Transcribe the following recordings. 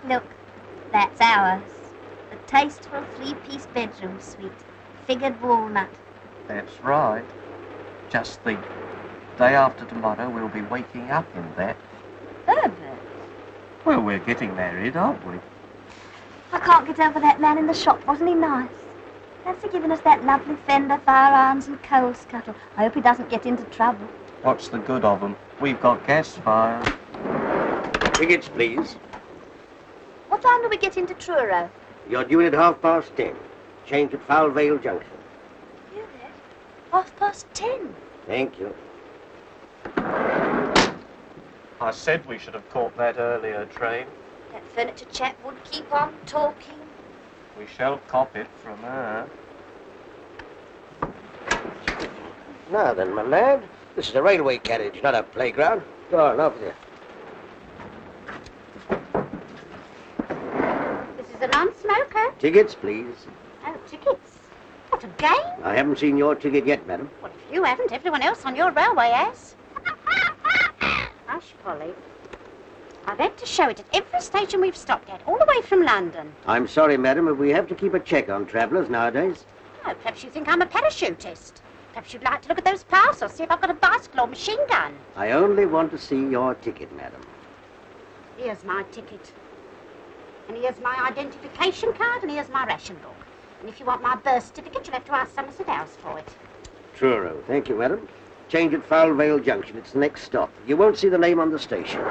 Look, that's ours. The tasteful three-piece bedroom suite. Figured walnut. That's right. Just think, day after tomorrow we'll be waking up in that. Herbert. Well, we're getting married, aren't we? I can't get over that man in the shop. Wasn't he nice? Fancy giving us that lovely fender, firearms and coal scuttle. I hope he doesn't get into trouble. What's the good of them? We've got gas fire. Tickets, please. What time do we get into Truro? You're due in at 10:30. Change at Foul Vale Junction. You there? 10:30. Thank you. I said we should have caught that earlier train. That furniture chap would keep on talking. We shall cop it from her. Now then, my lad, this is a railway carriage, not a playground. Go on, off with you. This is a non-smoker. Tickets, please. Oh, tickets. What a game. I haven't seen your ticket yet, madam. Well, if you haven't, everyone else on your railway has. Hush, Polly. I've had to show it at every station we've stopped at, all the way from London. I'm sorry, madam, but we have to keep a check on travellers nowadays. Oh, perhaps you think I'm a parachutist. Perhaps you'd like to look at those parcels, see if I've got a bicycle or machine gun. I only want to see your ticket, madam. Here's my ticket. And here's my identification card, and here's my ration book. And if you want my birth certificate, you'll have to ask Somerset House for it. Truro. Thank you, madam. Change at Foul Vale Junction. It's the next stop. You won't see the name on the station.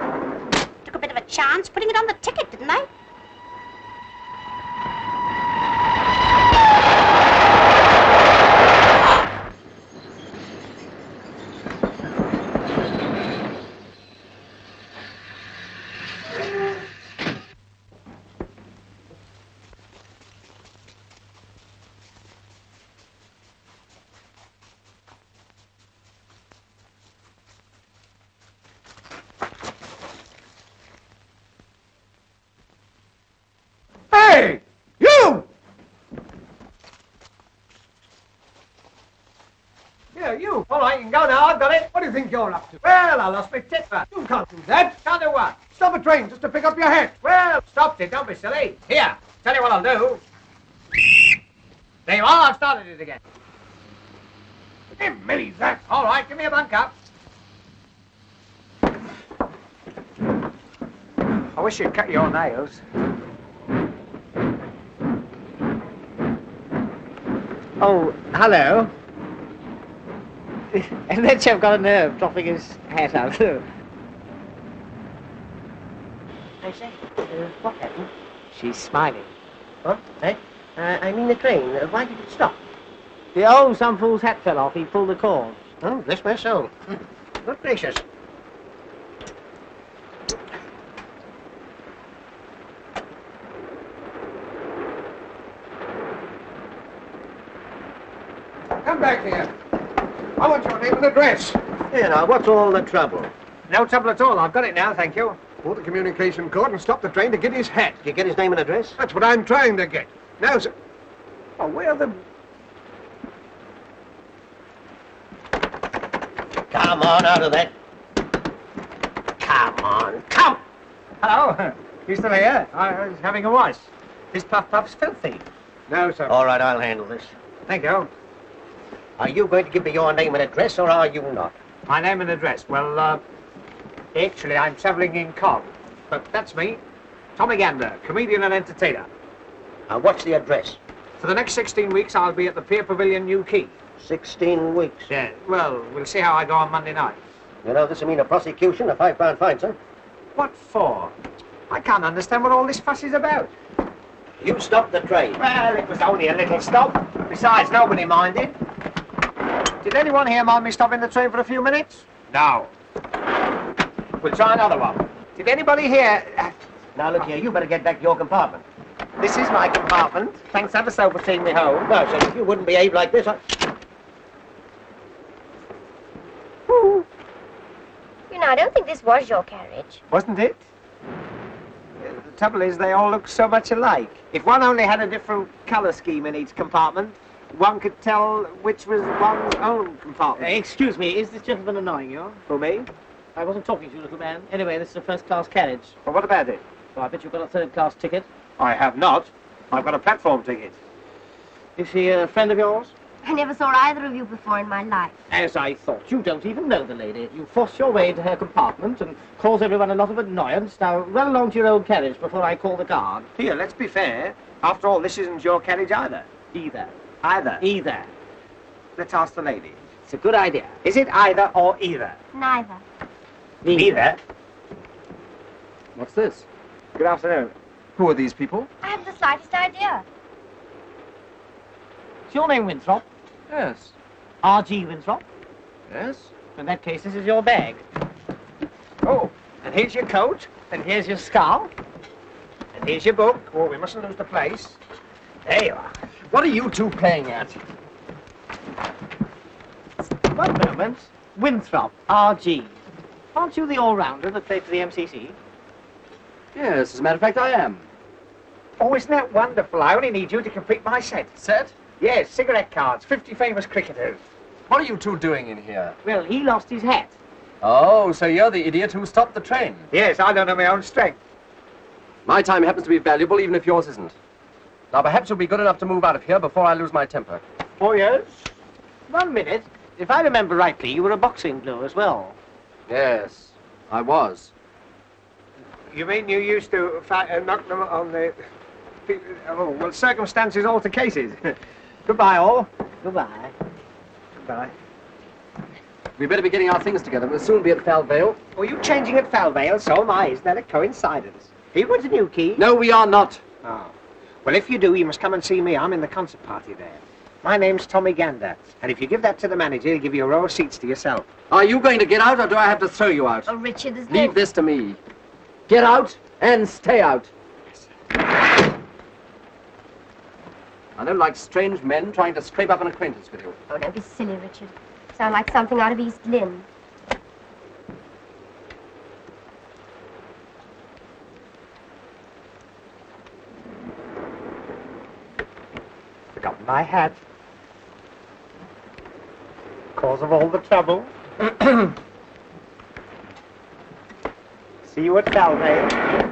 Took a bit of a chance putting it on the ticket, didn't they? Hey! You! Yeah, you. All right, you can go now. I've got it. What do you think you're up to? Well, I lost my ticket. You can't do that. Can't do what? Stop a train just to pick up your hat. Well, stopped it. Don't be silly. Here, tell you what I'll do. There you are. I've started it again. Give me that. All right, give me a bunk up. I wish you'd cut your nails. Oh, hello. And that chap got a nerve dropping his hat out. I say, what happened? She's smiling. Huh? Eh? I mean the train. Why did it stop? Some fool's hat fell off. He pulled the cord. Oh, bless my soul. Good gracious. Come back here. I want your name and address. Here now, what's all the trouble? No trouble at all. I've got it now, thank you. Pull the communication cord and stop the train to get his hat. Did you get his name and address? That's what I'm trying to get. Now, sir. Oh, where the... Come on, out of that. Come on, come! Hello. You still here? I was having a wash. This puff's filthy. No, sir. All right, I'll handle this. Thank you. Are you going to give me your name and address, or are you not? My name and address. Well, actually, I'm travelling in Cog. But that's me. Tommy Gander, comedian and entertainer. What's the address? For the next 16 weeks, I'll be at the Pier Pavilion, New Quay. 16 weeks. Yeah, well, we'll see how I go on Monday night. You know, this will mean a prosecution, a £5 fine, sir. What for? I can't understand what all this fuss is about. You stopped the train. Well, it was only a little stop. Besides, nobody minded. Did anyone here mind me stopping the train for a few minutes? No. We'll try another one. Did anybody here... Now, look here, you better get back to your compartment. This is my compartment. Thanks ever so for seeing me home. No, sir, if you wouldn't behave like this, You know, I don't think this was your carriage. Wasn't it? The trouble is, they all look so much alike. If one only had a different colour scheme in each compartment, one could tell which was one's own compartment. Excuse me, is this gentleman annoying you? For me? I wasn't talking to you, little man. Anyway, this is a first-class carriage. Well, what about it? So I bet you've got a third-class ticket. I have not. I've got a platform ticket. Is he a friend of yours? I never saw either of you before in my life. As I thought. You don't even know the lady. You force your way into her compartment and cause everyone a lot of annoyance. Now, run along to your own carriage before I call the guard. Here, let's be fair. After all, this isn't your carriage either. Either. Either. Either. Let's ask the lady. It's a good idea. Is it either or either? Neither. Either? What's this? Good afternoon. Who are these people? I haven't the slightest idea. Is your name Winthrop? Yes. R.G. Winthrop? Yes? In that case, this is your bag. Oh, and here's your coat. And here's your scarf. And here's your book. Oh, we mustn't lose the place. There you are. What are you two playing at? One moment. Winthrop, R.G. Aren't you the all-rounder that played for the MCC? Yes, as a matter of fact, I am. Oh, isn't that wonderful? I only need you to complete my set. Set? Yes, cigarette cards, 50 famous cricketers. What are you two doing in here? Well, he lost his hat. Oh, so you're the idiot who stopped the train. Yes, I don't know my own strength. My time happens to be valuable, even if yours isn't. Now, perhaps you'll be good enough to move out of here before I lose my temper. Oh, yes? 1 minute. If I remember rightly, you were a boxing blue as well. Yes, I was. You mean you used to knock them on the... Oh, well, circumstances alter cases. Goodbye, all. Goodbye. Goodbye. We'd better be getting our things together. We'll soon be at Falvale. Oh, you changing at Falvale? So am I. Isn't that a coincidence? Are you going to New Quay? No, we are not. Oh. Well, if you do, you must come and see me. I'm in the concert party there. My name's Tommy Gander. And if you give that to the manager, he'll give you a row of seats to yourself. Are you going to get out, or do I have to throw you out? Oh, Richard, there's Leave this to me. Get out and stay out. I don't like strange men trying to scrape up an acquaintance with you. Oh, don't be silly, Richard. Sound like something out of East Lynne. Forgotten my hat. Cause of all the trouble. See you at Falvale.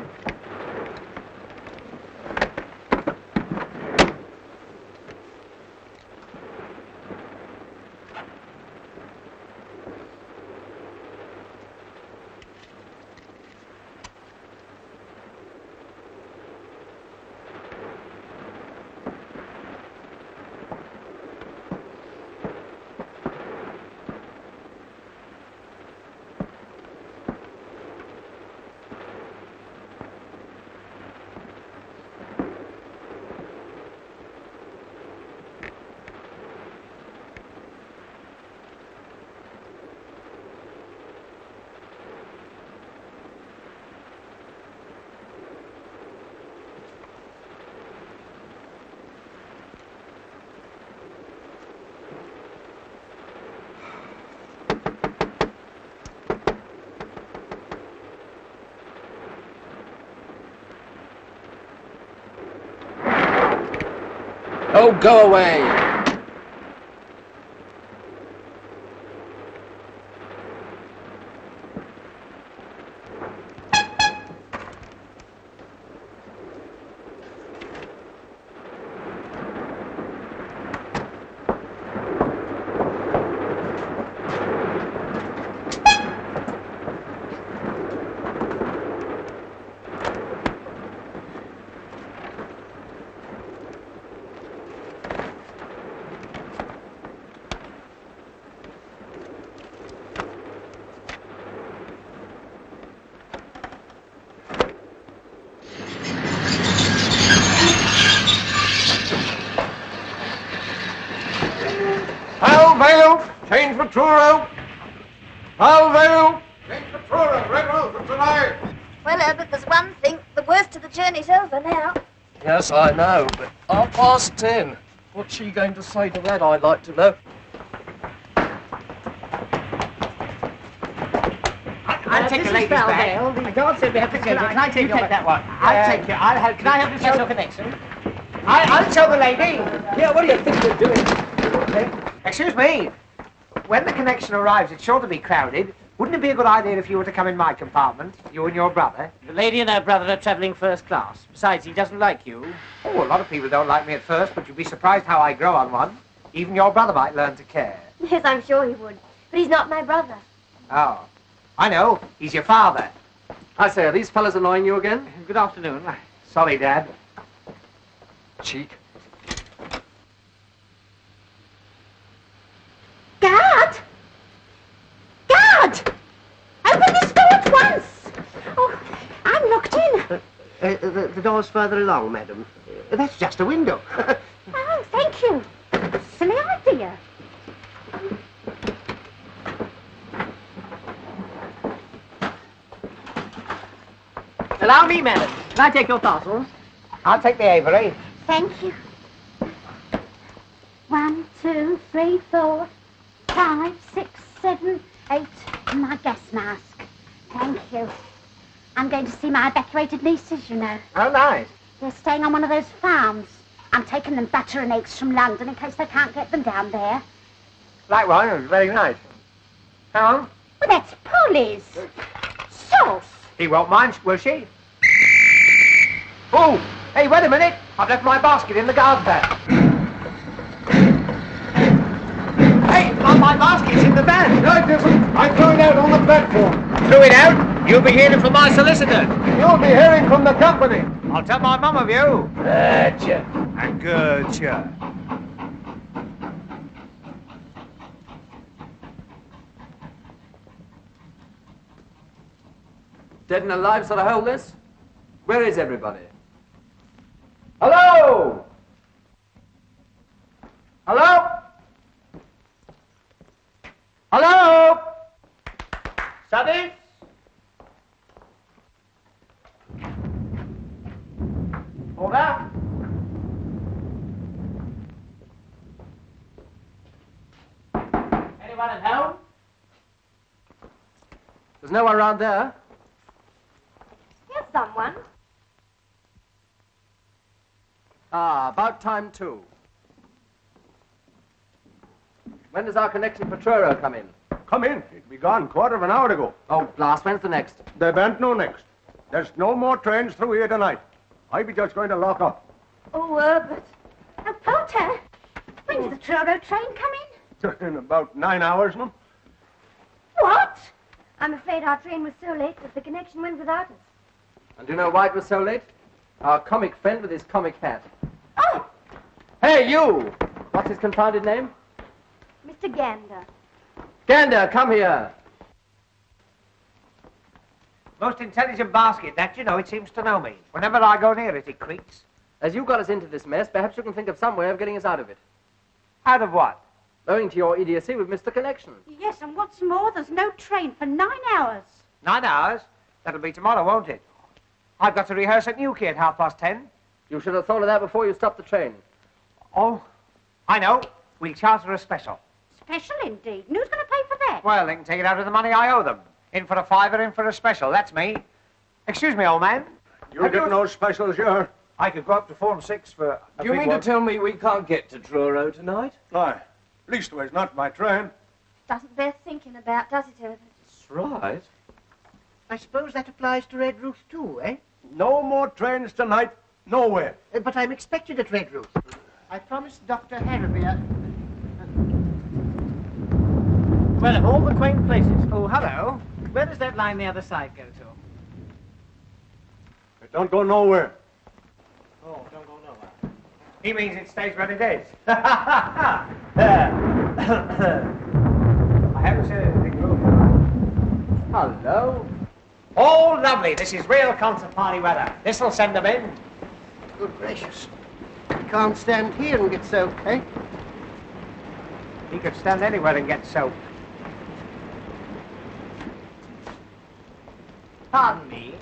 Oh, go away. Change for Truro. Palvale. Change for Truro. Red Roof for tonight. Well, Herbert, there's one thing. The worst of the journey's over now. Yes, I know, but 10:30. What's she going to say to that, I'd like to know? I'll take the ladies back. For God's sake, we have to change it. Can I take that one? I'll take you. I'll help you. Can I have the special connection? I'll show the lady. Yeah, what do you think you're doing? Excuse me. When the connection arrives, it's sure to be crowded. Wouldn't it be a good idea if you were to come in my compartment, you and your brother? The lady and her brother are travelling first class. Besides, he doesn't like you. Oh, a lot of people don't like me at first, but you'd be surprised how I grow on one. Even your brother might learn to care. Yes, I'm sure he would. But he's not my brother. Oh, I know. He's your father. I say, are these fellas annoying you again? Good afternoon. Sorry, Dad. Cheek. Guard! Guard! Open this door at once! Oh, I'm locked in. The door's further along, madam. That's just a window. Oh, thank you. Silly idea. Allow me, madam. Can I take your parcels? I'll take the Avery. Thank you. 1, 2, 3, 4, 5, 6, 7, 8. My gas mask. Thank you. I'm going to see my evacuated nieces, you know. Oh, nice. They're staying on one of those farms. I'm taking them butter and eggs from London in case they can't get them down there. Like one. It was very nice. Hang on. Well, that's Polly's. Sauce. He won't mind, will she? Oh, hey, wait a minute. I've left my basket in the guard van. Hey, my basket's in the van. No, it isn't. I'm going out on the platform. Threw it out? You'll be hearing from my solicitor. You'll be hearing from the company. I'll tell my mum of you. Gotcha. And gotcha. Dead and alive sort of hold this? Where is everybody? Hello? Hello? Hello? Study? Order? Anyone at home? There's no one around there. Here's someone. Ah, about time too. When does our connection for Truro come in? Come in. It began quarter of an hour ago. Oh, blast, when's the next? There ain't no next. There's no more trains through here tonight. I be just going to lock up. Oh, Herbert. Oh, Porter. When's the Truro train come in? In about 9 hours, no? What? I'm afraid our train was so late that the connection went without us. And do you know why it was so late? Our comic friend with his comic hat. Oh, Hey, you! What's his confounded name? Mr. Gander. Gander, come here. Most intelligent basket, that, you know, it seems to know me. Whenever I go near it, it creaks. As you got us into this mess, perhaps you can think of some way of getting us out of it. Out of what? Owing to your idiocy, we've missed the connection. yes, and what's more, there's no train for 9 hours. 9 hours? That'll be tomorrow, won't it? I've got to rehearse at Newquay at 10:30. You should have thought of that before you stopped the train. Oh, I know. We'll charter a special. Special indeed. And who's going to pay for that? Well, they can take it out of the money I owe them. In for a fiver, in for a special. That's me. Excuse me, old man. You get no specials here. I could go up to 4 and 6 for a Do you big mean one. to tell me we can't get to Truro tonight? Aye. Leastways, not my train. Doesn't bear thinking about, does it, Herbert? That's right. I suppose that applies to Red Roof too, eh? No more trains tonight. Nowhere. But I'm expected at Red Roof. I promised Dr. Harrowby. Well, of all the quaint places. Oh, hello. Where does that line the other side go to? It don't go nowhere. Oh, don't go nowhere. He means it stays where it is. I haven't said anything rude. Hello? Oh, lovely. This is real concert party weather. This'll send them in. Good gracious. You can't stand here and get soaked, eh? He could stand anywhere and get soaked. Pardon me.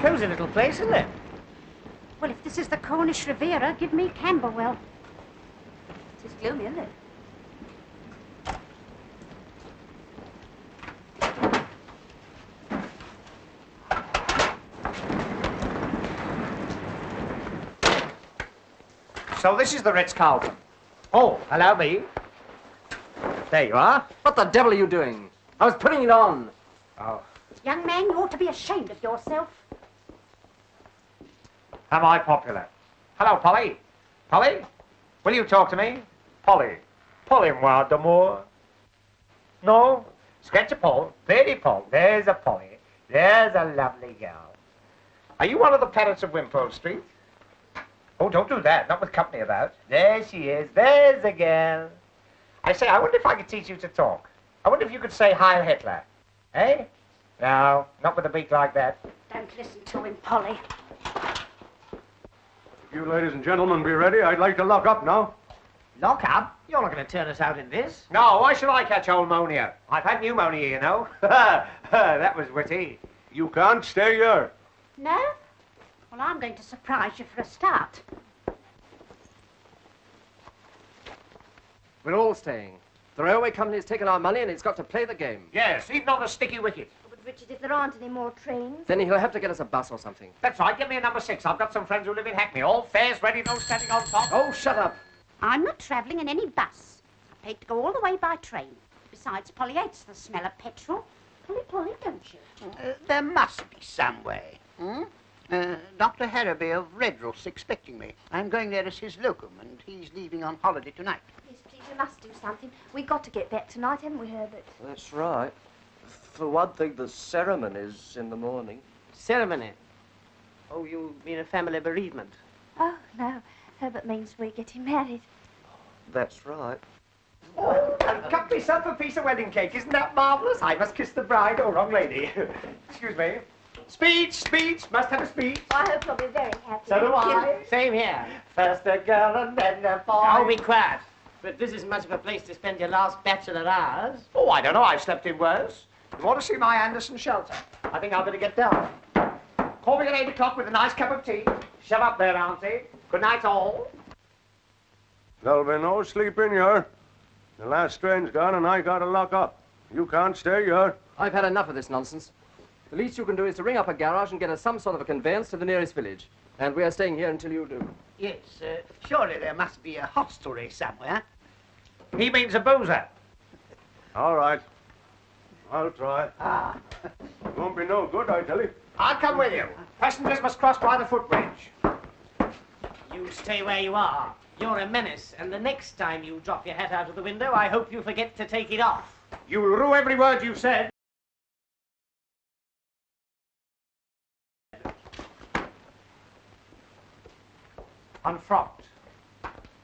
Cozy little place, isn't it? Well, if this is the Cornish Riviera, give me Camberwell. It's gloomy, isn't it? So this is the Ritz-Carlton. Oh, allow me. There you are. What the devil are you doing? I was putting it on. Oh. Young man, you ought to be ashamed of yourself. Am I popular? Hello, Polly. Polly? Will you talk to me? Polly. Polly-moi d'amour. No? Sketch a Paul. Lady Paul. There's a Polly. There's a lovely girl. Are you one of the parrots of Wimpole Street? Oh, don't do that. Not with company about. There she is. There's the girl. I say, I wonder if I could teach you to talk. I wonder if you could say Heil Hitler. Eh? No, not with a beak like that. Don't listen to him, Polly. If you ladies and gentlemen be ready, I'd like to lock up now. Lock up? You're not going to turn us out in this. No, why should I catch old pneumonia? I've had pneumonia, you know. That was witty. You can't stay here. No? Well, I'm going to surprise you for a start. We're all staying. The railway company's taken our money and it's got to play the game. Yes, even on the sticky wicket. But Richard, if there aren't any more trains... Then he'll have to get us a bus or something. That's right, give me a number 6. I've got some friends who live in Hackney. All fares ready, no standing on top. Oh, shut up. I'm not travelling in any bus. I paid to go all the way by train. Besides, Polly hates the smell of petrol. Polly, don't you? There must be some way. Dr. Harraby of Redruth's expecting me. I'm going there as his locum, and he's leaving on holiday tonight. Yes, please, we must do something. We've got to get back tonight, haven't we, Herbert? That's right. For one thing, the ceremony's in the morning. Ceremony? Oh, you mean a family bereavement? Oh, no. Herbert means we're getting married. That's right. Oh, I've cut myself a piece of wedding cake. Isn't that marvellous? I must kiss the bride. Oh, wrong lady. Excuse me. Speech. Must have a speech. I hope you'll be very happy. So do I. Same here. First a girl and then a boy. Oh, be quiet. But this isn't much of a place to spend your last bachelor hours. Oh, I don't know. I've slept in worse. You want to see my Anderson shelter? I think I'll better get down. Call me at 8 o'clock with a nice cup of tea. Shut up there, Auntie. Good night, all. There'll be no sleep in here. The last train's gone and I gotta lock up. You can't stay here. I've had enough of this nonsense. The least you can do is to ring up a garage and get us some sort of a conveyance to the nearest village. And we are staying here until you do. Yes, surely there must be a hostelry somewhere. He means a boozer. All right. I'll try. It won't be no good, I tell you. I'll come with you. Passengers must cross by the footbridge. You stay where you are. You're a menace, and the next time you drop your hat out of the window, I hope you forget to take it off. You will rue every word you've said. Unfrocked.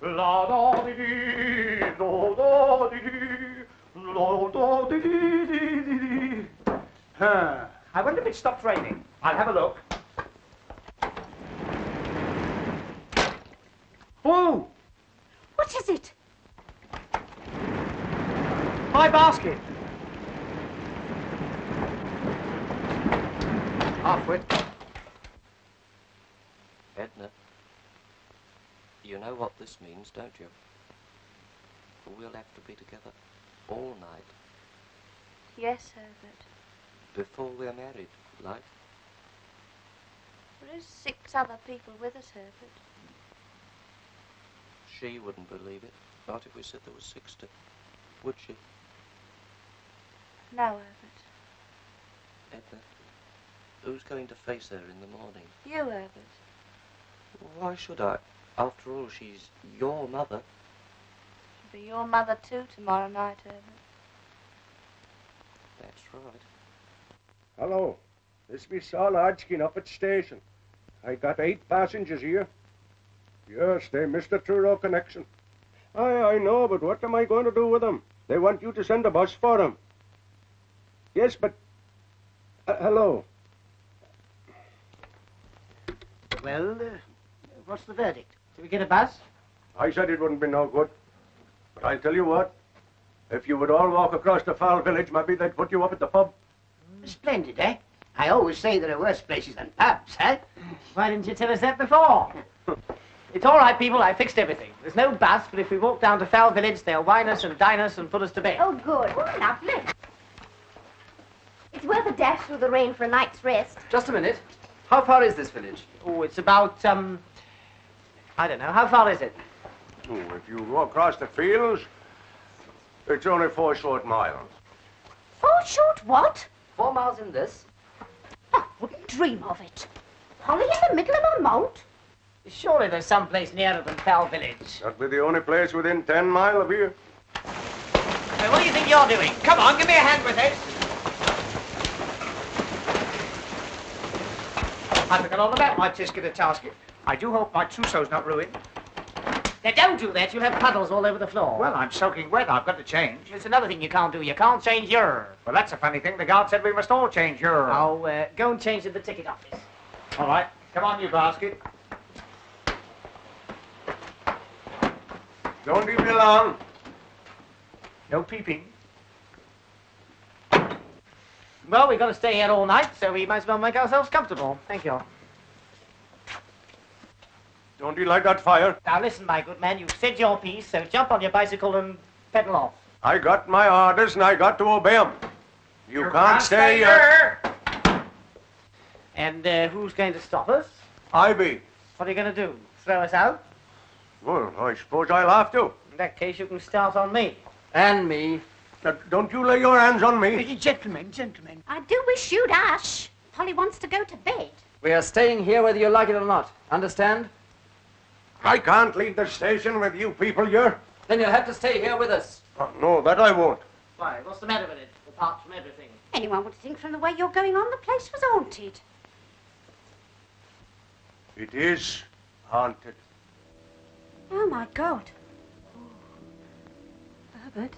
La da dee dee, do da dee dee, la da dee dee dee dee. I wonder if it stopped raining. I'll have a look. Whoa! What is it? My basket. Halfwit. Edna, you know what this means, don't you? We'll have to be together all night Yes, Herbert. before we're married, like. There is 6 other people with us, Herbert. She wouldn't believe it, not if we said there was 60. Would she? No, Herbert. Edna, who's going to face her in the morning? You, Herbert. Why should I? After all, she's your mother. She'll be your mother too tomorrow night, Herbert. That's right. Hello. This be Saul Hodgkin up at station. I got 8 passengers here. Yes, they missed the Truro connection. I know, but what am I going to do with them? They want you to send a bus for them. Yes, but... hello. Well, what's the verdict? Do we get a bus? I said it wouldn't be no good. But I'll tell you what. If you would all walk across the foul village, maybe they'd put you up at the pub. Splendid, eh? I always say there are worse places than pubs, eh? Why didn't you tell us that before? It's all right, people. I fixed everything. There's no bus, but if we walk down to Foul Village, they'll wine us and dine us and put us to bed. Oh, good. Oh, lovely. It's worth a dash through the rain for a night's rest. Just a minute. How far is this village? Oh, it's about, I don't know. How far is it? Oh, if you go across the fields, it's only 4 short miles. 4 short what? 4 miles in this. I wouldn't dream of it. Holly in the middle of a moat? Surely there's some place nearer than Foul Village. That'd be the only place within 10 miles of here. Hey, what do you think you're doing? Come on, give me a hand with this. I forgot all about my tisket-a-tasket. I do hope my trousseau's not ruined. Now, don't do that. You'll have puddles all over the floor. Well, I'm soaking wet. I've got to change. There's another thing you can't do. You can't change your... Well, that's a funny thing. The guard said we must all change your... Oh, go and change at the ticket office. All right. Come on, you basket. Don't leave me long. No peeping. Well, we've got to stay here all night, so we might as well make ourselves comfortable. Thank you. Don't you like that fire? Now, listen, my good man. You've said your piece, so jump on your bicycle and pedal off. I got my orders and I got to obey 'em. You can't stay here. And who's going to stop us? I be. What are you going to do? Throw us out? Well, I suppose I'll have to. In that case, you can start on me. And me. Now, don't you lay your hands on me. Gentlemen. I do wish you'd hush. Polly wants to go to bed. We are staying here whether you like it or not. Understand? I can't leave the station with you people here. Then you'll have to stay here with us. Oh, no, that I won't. Why, what's the matter with it, apart from everything? Anyone would think from the way you're going on the place was haunted. It is haunted. Oh, my God. Herbert.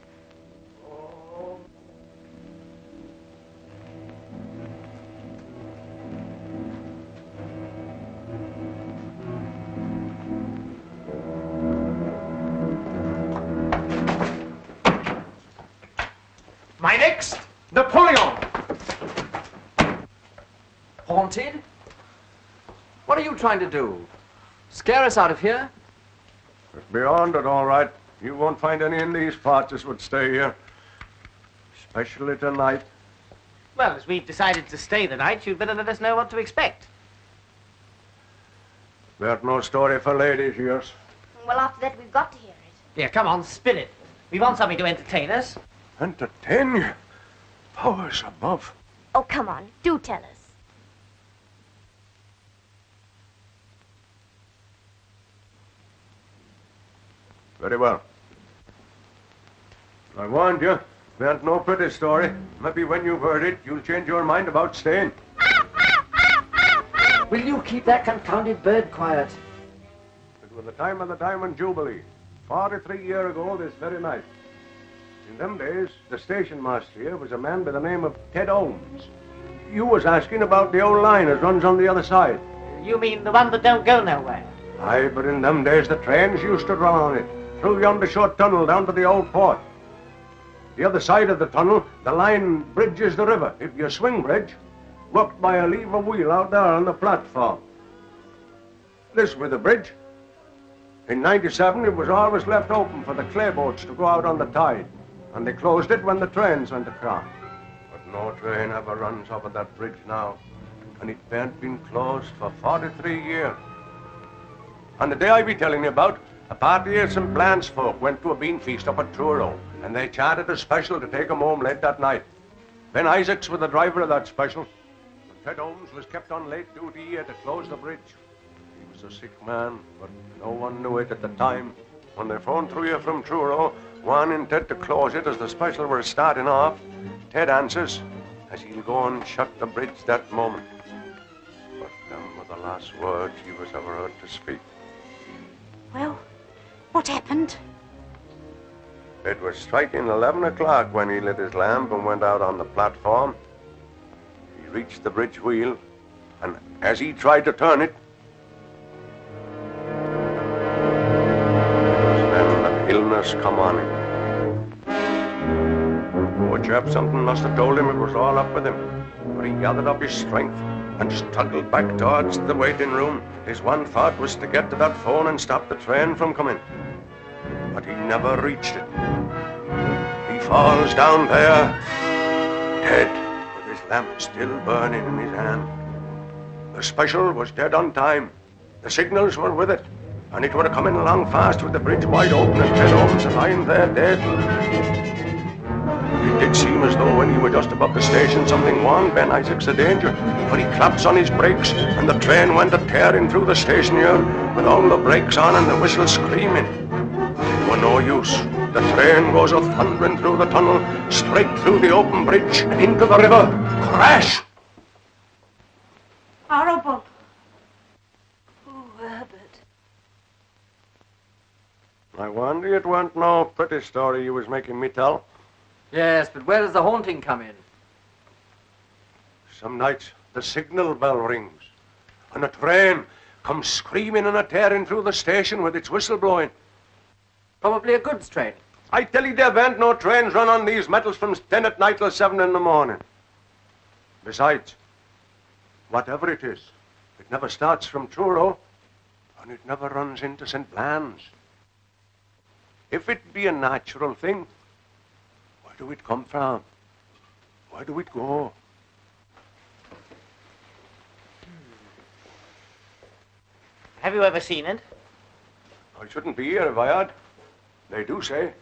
My next, Napoleon. Haunted? What are you trying to do? Scare us out of here? It's beyond it, all right. You won't find any in these parts as would stay here. Especially tonight. Well, as we've decided to stay the night, you'd better let us know what to expect. There's no story for ladies, yours. Well, after that, we've got to hear it. Yeah, come on, spill it. We want something to entertain us. Entertain you? Powers above. Oh, come on. Do tell us. Very well. I warned you. There ain't no pretty story. Maybe when you've heard it, you'll change your mind about staying. Will you keep that confounded bird quiet? It was the time of the Diamond Jubilee. 43 years ago this very night. In them days, the station master here was a man by the name of Ted Holmes. You was asking about the old line that runs on the other side. You mean the one that don't go nowhere? Aye, but in them days the trains used to run on it, through yonder short tunnel down to the old port. The other side of the tunnel, the line bridges the river. If you swing bridge, worked by a lever wheel out there on the platform. This was the bridge. In '97, it was always left open for the clay boats to go out on the tide, and they closed it when the trains went across. But no train ever runs over that bridge now, and it ain't been closed for 43 years. On the day I be telling you about, a party of St. Blanche folk went to a bean feast up at Truro, and they chartered a special to take 'em home late that night. Ben Isaacs was the driver of that special, and Ted Holmes was kept on late duty here to close the bridge. He was a sick man, but no one knew it at the time. When they phoned through here from Truro, wanting Ted to close it as the special was starting off, Ted answers as he'll go and shut the bridge that moment. But them were the last words he was ever heard to speak. Well, what happened? It was striking 11 o'clock when he lit his lamp and went out on the platform. He reached the bridge wheel, and as he tried to turn it, darkness come on him. Poor chap, something must have told him it was all up with him. But he gathered up his strength and struggled back towards the waiting room. His one thought was to get to that phone and stop the train from coming. But he never reached it. He falls down there, dead, with his lamp still burning in his hand. The special was dead on time. The signals were with it, and it would have come in along fast with the bridge wide open and Ted Holmes lying there dead. It did seem as though when he were just above the station something warned Ben Isaacs of danger, for he claps on his brakes and the train went a-tearing through the station here with all the brakes on and the whistle screaming. It were no use. The train goes a-thundering through the tunnel, straight through the open bridge and into the river. Crash! Horrible. Oh, Herbert. I wonder it weren't no pretty story you was making me tell. Yes, but where does the haunting come in? Some nights the signal bell rings, and a train comes screaming and a-tearing through the station with its whistle blowing. Probably a goods train. I tell you, there ain't no trains run on these metals from 10 at night till 7 in the morning. Besides, whatever it is, it never starts from Truro, and it never runs into St. Blan's. If it be a natural thing, where do it come from? Where do it go? Have you ever seen it? I shouldn't be here if I had. They do say,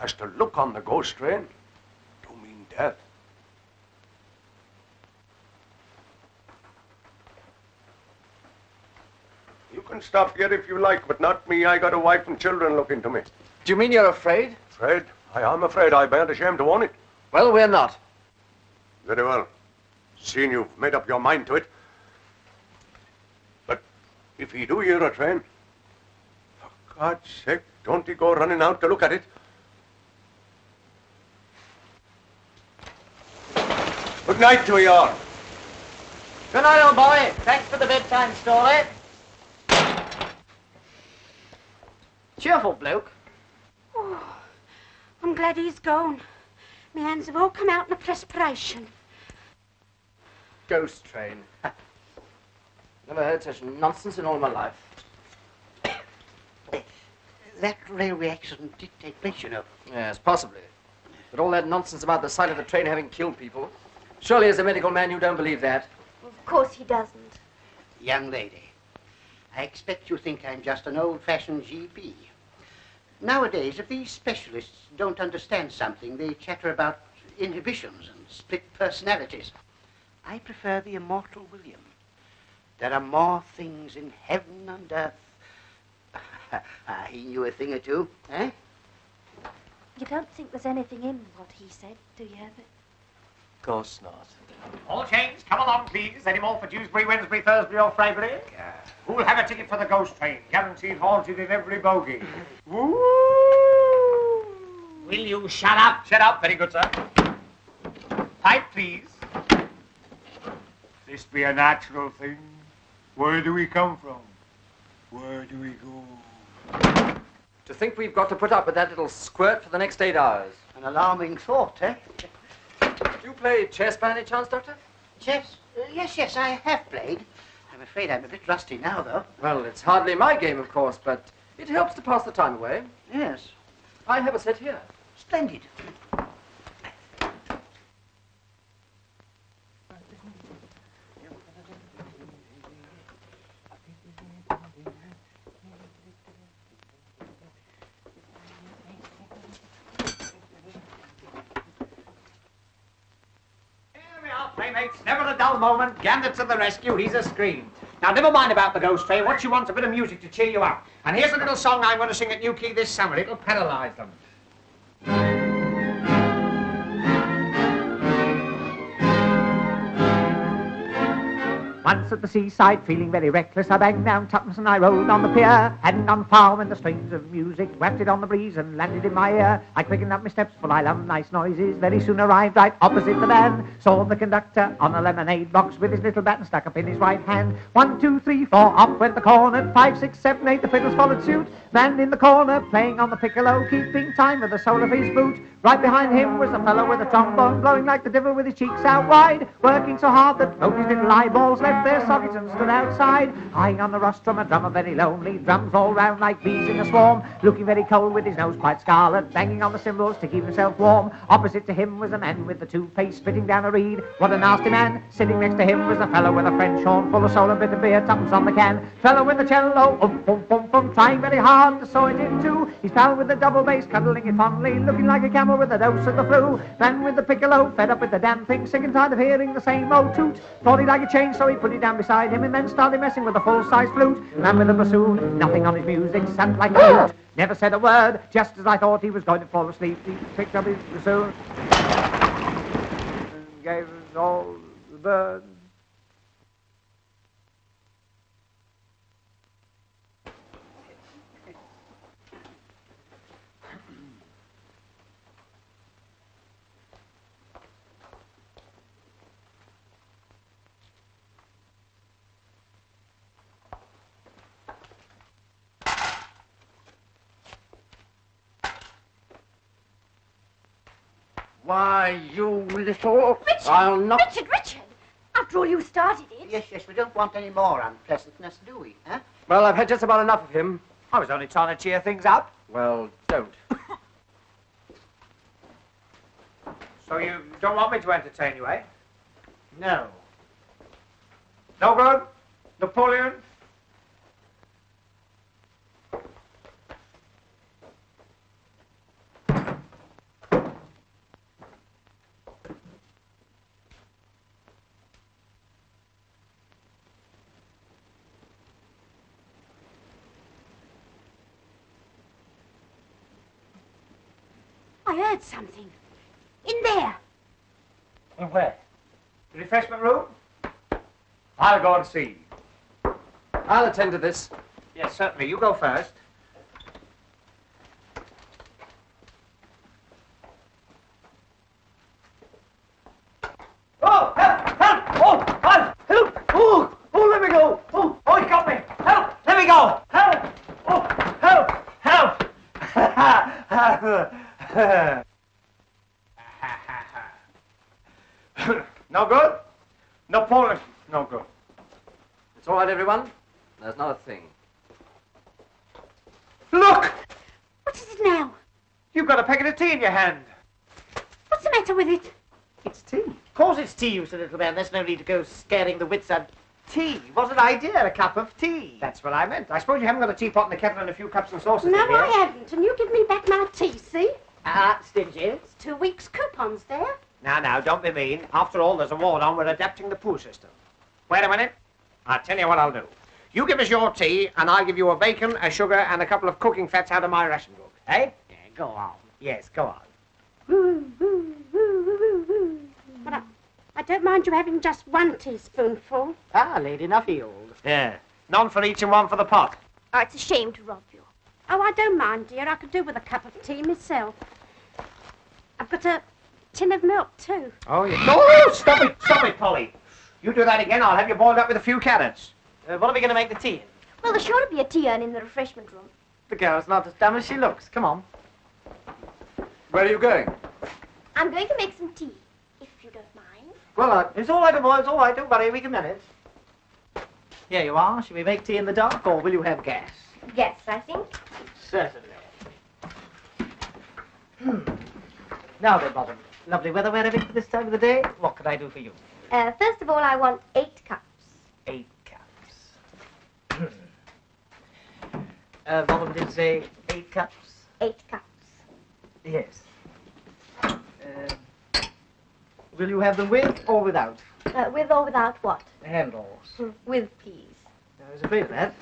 as to look on the ghost train, do mean death. You can stop here if you like, but not me. I got a wife and children looking to me. Do you mean you're afraid? Afraid? I am afraid. I ain't ashamed to own it. Well, we're not. Very well. Seeing you've made up your mind to it. But if he do hear a train, for God's sake, don't he go running out to look at it? Good night to you all. Good night, old boy. Thanks for the bedtime story. Cheerful bloke. Oh, I'm glad he's gone. My hands have all come out in a perspiration. Ghost train. Never heard such nonsense in all my life. That railway accident did take place, you know. Yes, possibly. But all that nonsense about the sight of the train having killed people. Surely as a medical man you don't believe that. Of course he doesn't. Young lady, I expect you think I'm just an old-fashioned GP. Nowadays, if these specialists don't understand something, they chatter about inhibitions and split personalities. I prefer the immortal William. There are more things in heaven and earth. He knew a thing or two, eh? You don't think there's anything in what he said, do you, Herbert? Of course not. All chains, come along, please. Any more for Dewsbury, Wednesbury, Thursbury, or Freybury? Who'll have a ticket for the ghost train? Guaranteed haunted in every bogie. Woo! Will you shut up? Shut up. Very good, sir. Pipe, please. This be a natural thing. Where do we come from? Where do we go? To think we've got to put up with that little squirt for the next 8 hours. An alarming thought, eh? Do you play chess by any chance, Doctor? Chess? Yes, I have played. I'm afraid I'm a bit rusty now, though. Well, it's hardly my game, of course, but it helps to pass the time away. Yes. I have a set here. Splendid. Playmates, never a dull moment. Gambit to the rescue, he's a scream. Now, never mind about the ghost train. What you want's a bit of music to cheer you up. And here's a little song I'm going to sing at New Key this summer. It'll paralyze them. Once at the seaside, feeling very reckless, I banged down tuppence and I rode on the pier. Hadn't gone far when the strains of music wafted on the breeze and landed in my ear. I quickened up my steps, for I love nice noises. Very soon arrived right opposite the band. Saw the conductor on a lemonade box with his little baton stuck up in his right hand. 1, 2, 3, 4, up went the cornet. 5, 6, 7, 8, the fiddles followed suit. Man in the corner, playing on the piccolo, keeping time with the sole of his boot. Right behind him was a fellow with a trombone, blowing like the devil with his cheeks out wide, working so hard that both his little eyeballs left their sockets and stood outside. High on the rostrum, a drummer very lonely, drums all round like bees in a swarm, looking very cold with his nose quite scarlet, banging on the cymbals to keep himself warm. Opposite to him was a man with the two-face spitting down a reed. What a nasty man! Sitting next to him was a fellow with a French horn, full of soul and bit of beer, tuppence on the can. Fellow with the cello, trying very hard to saw it in two. His pal with the double bass, cuddling it fondly, looking like a camel with a dose of the flu. Man with the piccolo, fed up with the damn thing, sick and tired of hearing the same old toot. Thought he'd like a change, so he put it down beside him and then started messing with the full-size flute. Man with the bassoon, nothing on his music, sat like a mute. Never said a word, just as I thought he was going to fall asleep. He picked up his bassoon and gave us all the birds. Why, you little... Richard! I'll not... Richard! After all, you started it. Yes, we don't want any more unpleasantness, do we, huh? Well, I've had just about enough of him. I was only trying to cheer things up. Well, don't. So you don't want me to entertain you, eh? No. No good? Napoleon? I heard something. In there. And where? The refreshment room? I'll go and see. I'll attend to this. Yes, certainly. You go first. Oh, help! Help! Oh, help! Oh, let me go! Oh, he got me! Help! Let me go! Help! Oh, help! Help! No good? Napoleon, no good. It's all right, everyone. There's not a thing. Look! What is it now? You've got a packet of tea in your hand. What's the matter with it? It's tea. Of course it's tea, you silly little man. There's no need to go scaring the wits out. Tea. What an idea, a cup of tea. That's what I meant. I suppose you haven't got a teapot and a kettle and a few cups and saucers No, in here. I haven't. And you give me back my tea, see? Stingy. It's 2 weeks' coupons there. Now, don't be mean. After all, there's a war on. We're adapting the poo system. Wait a minute. I'll tell you what I'll do. You give us your tea, and I'll give you a bacon, a sugar, and a couple of cooking fats out of my ration book. Eh? Yeah, go on. Yes, go on. But I don't mind you having just 1 teaspoonful. Lady Nuffield. Yeah. None for each and one for the pot. Oh, it's a shame to rob you. Oh, I don't mind, dear. I could do with a cup of tea myself. I've got a tin of milk, too. Oh, yeah. No, stop it, Polly. You do that again, I'll have you boiled up with a few carrots. What are we going to make the tea in? Well, there's sure to be a tea urn in the refreshment room. The girl's not as dumb as she looks. Come on. Where are you going? I'm going to make some tea, if you don't mind. Well, It's all right, boy. It's all right. Don't worry. We can manage. Here you are. Shall we make tea in the dark, or will you have gas? Yes, I think. Certainly. Now then, Bottom. Lovely weather we're having for this time of the day. What can I do for you? First of all, I want 8 cups. 8 cups. Bottom did say 8 cups? 8 cups. Yes. Will you have them with or without? With or without what? Handles. With, please. I was afraid of that.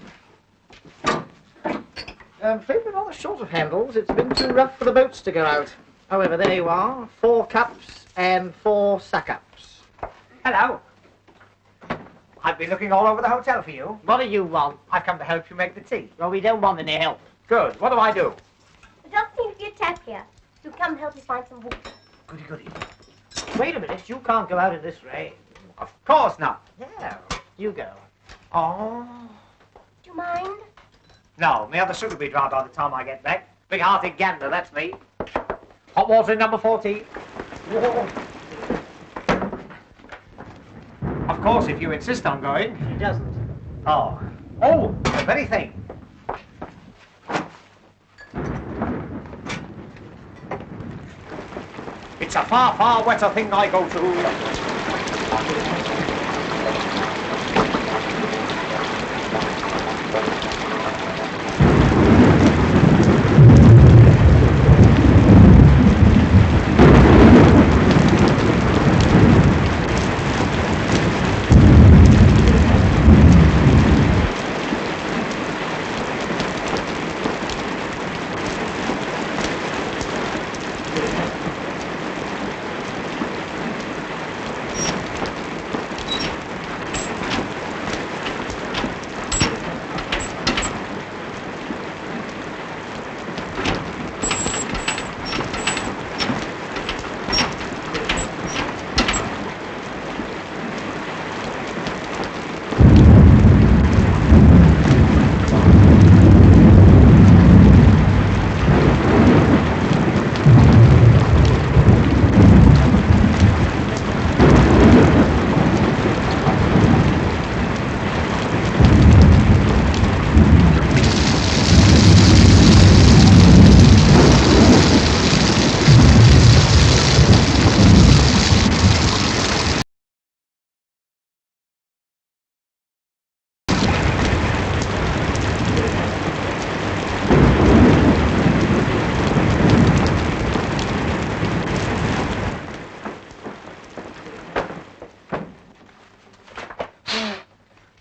I'm afraid we're rather short of handles. It's been too rough for the boats to go out. However, there you are. 4 cups and 4 suck-ups. Hello. I've been looking all over the hotel for you. What do you want? I've come to help you make the tea. Well, we don't want any help. Good. What do I do? There doesn't seem to be a tap here. Do come help me find some water. Goody, goody. Wait a minute, you can't go out in this rain. Of course not. Yeah, you go. Oh. Do you mind? No, my other suit will be dry by the time I get back. Big-hearted gander, that's me. Hot water in number 14. Whoa. Of course, if you insist on going. He doesn't. Oh. Oh, the very thing. It's a far, far wetter thing I go to.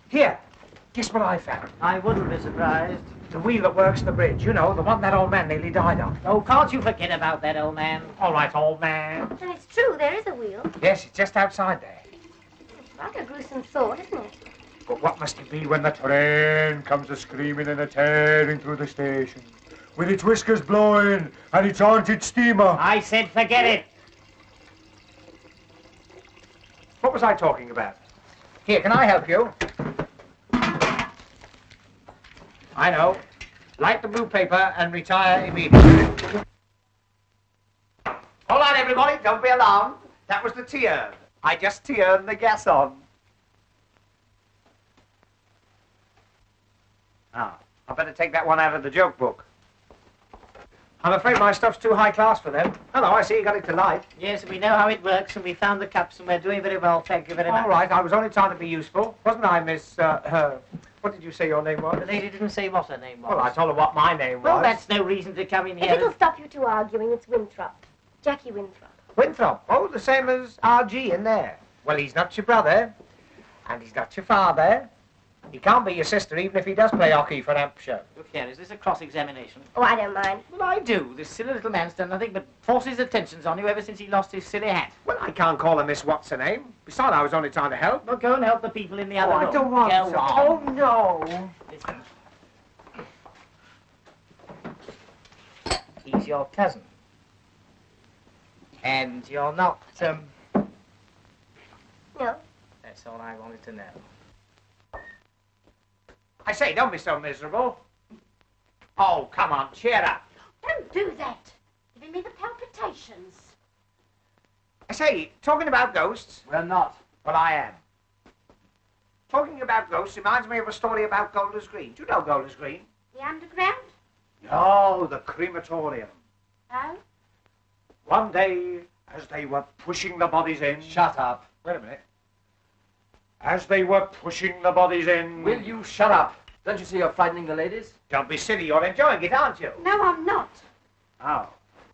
Here, guess what I found? I wouldn't be surprised. The wheel that works the bridge. You know, the one that old man nearly died on. Oh, can't you forget about that, old man? All right, old man. And it's true, there is a wheel. Yes, it's just outside there. It's like a gruesome thought, isn't it? But what must it be when the train comes a-screaming and a-tearing through the station, with its whiskers blowing and its haunted steamer? I said forget it. What was I talking about? Here, can I help you? I know. Light the blue paper and retire immediately. Hold on, everybody. Don't be alarmed. That was the tea-urn. I just turned the gas on. Ah, I better take that one out of the joke book. I'm afraid my stuff's too high class for them. Hello, I see you got it to light. Yes, we know how it works, and we found the cups, and we're doing very well. Thank you very much. All right, I was only trying to be useful. Wasn't I, Miss, what did you say your name was? The lady didn't say what her name was. Well, I told her what my name was. Well, that's no reason to come in If here. it'll stop you two arguing, it's Winthrop. Jackie Winthrop. Winthrop. Oh, the same as R.G. in there. Well, he's not your brother, and he's not your father. He can't be your sister, even if he does play hockey for Hampshire. Look here, is this a cross-examination? Oh, I don't mind. Well, I do. This silly little man's done nothing but force his attentions on you ever since he lost his silly hat. Well, I can't call her Miss What's-her-name. Besides, I was only trying to help. Well, go and help the people in the other room. I don't want Go to. on. Oh, no. Listen. He's your cousin. And you're not, No. That's all I wanted to know. I say, don't be so miserable. Oh, come on, cheer up. Don't do that. Giving me the palpitations. I say, talking about ghosts. We're not. Well, I am. Talking about ghosts reminds me of a story about Golders Green. Do you know Golders Green? The underground? No, the crematorium. Oh? One day, as they were pushing the bodies in... Shut up. Wait a minute. As they were pushing the bodies in... Will you shut up? Don't you see you're frightening the ladies? Don't be silly, you're enjoying it, aren't you? No, I'm not. Oh.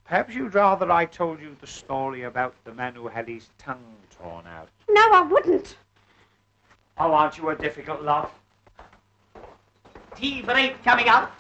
Perhaps you'd rather I told you the story about the man who had his tongue torn out. No, I wouldn't. Oh, aren't you a difficult lot? Tea break coming up.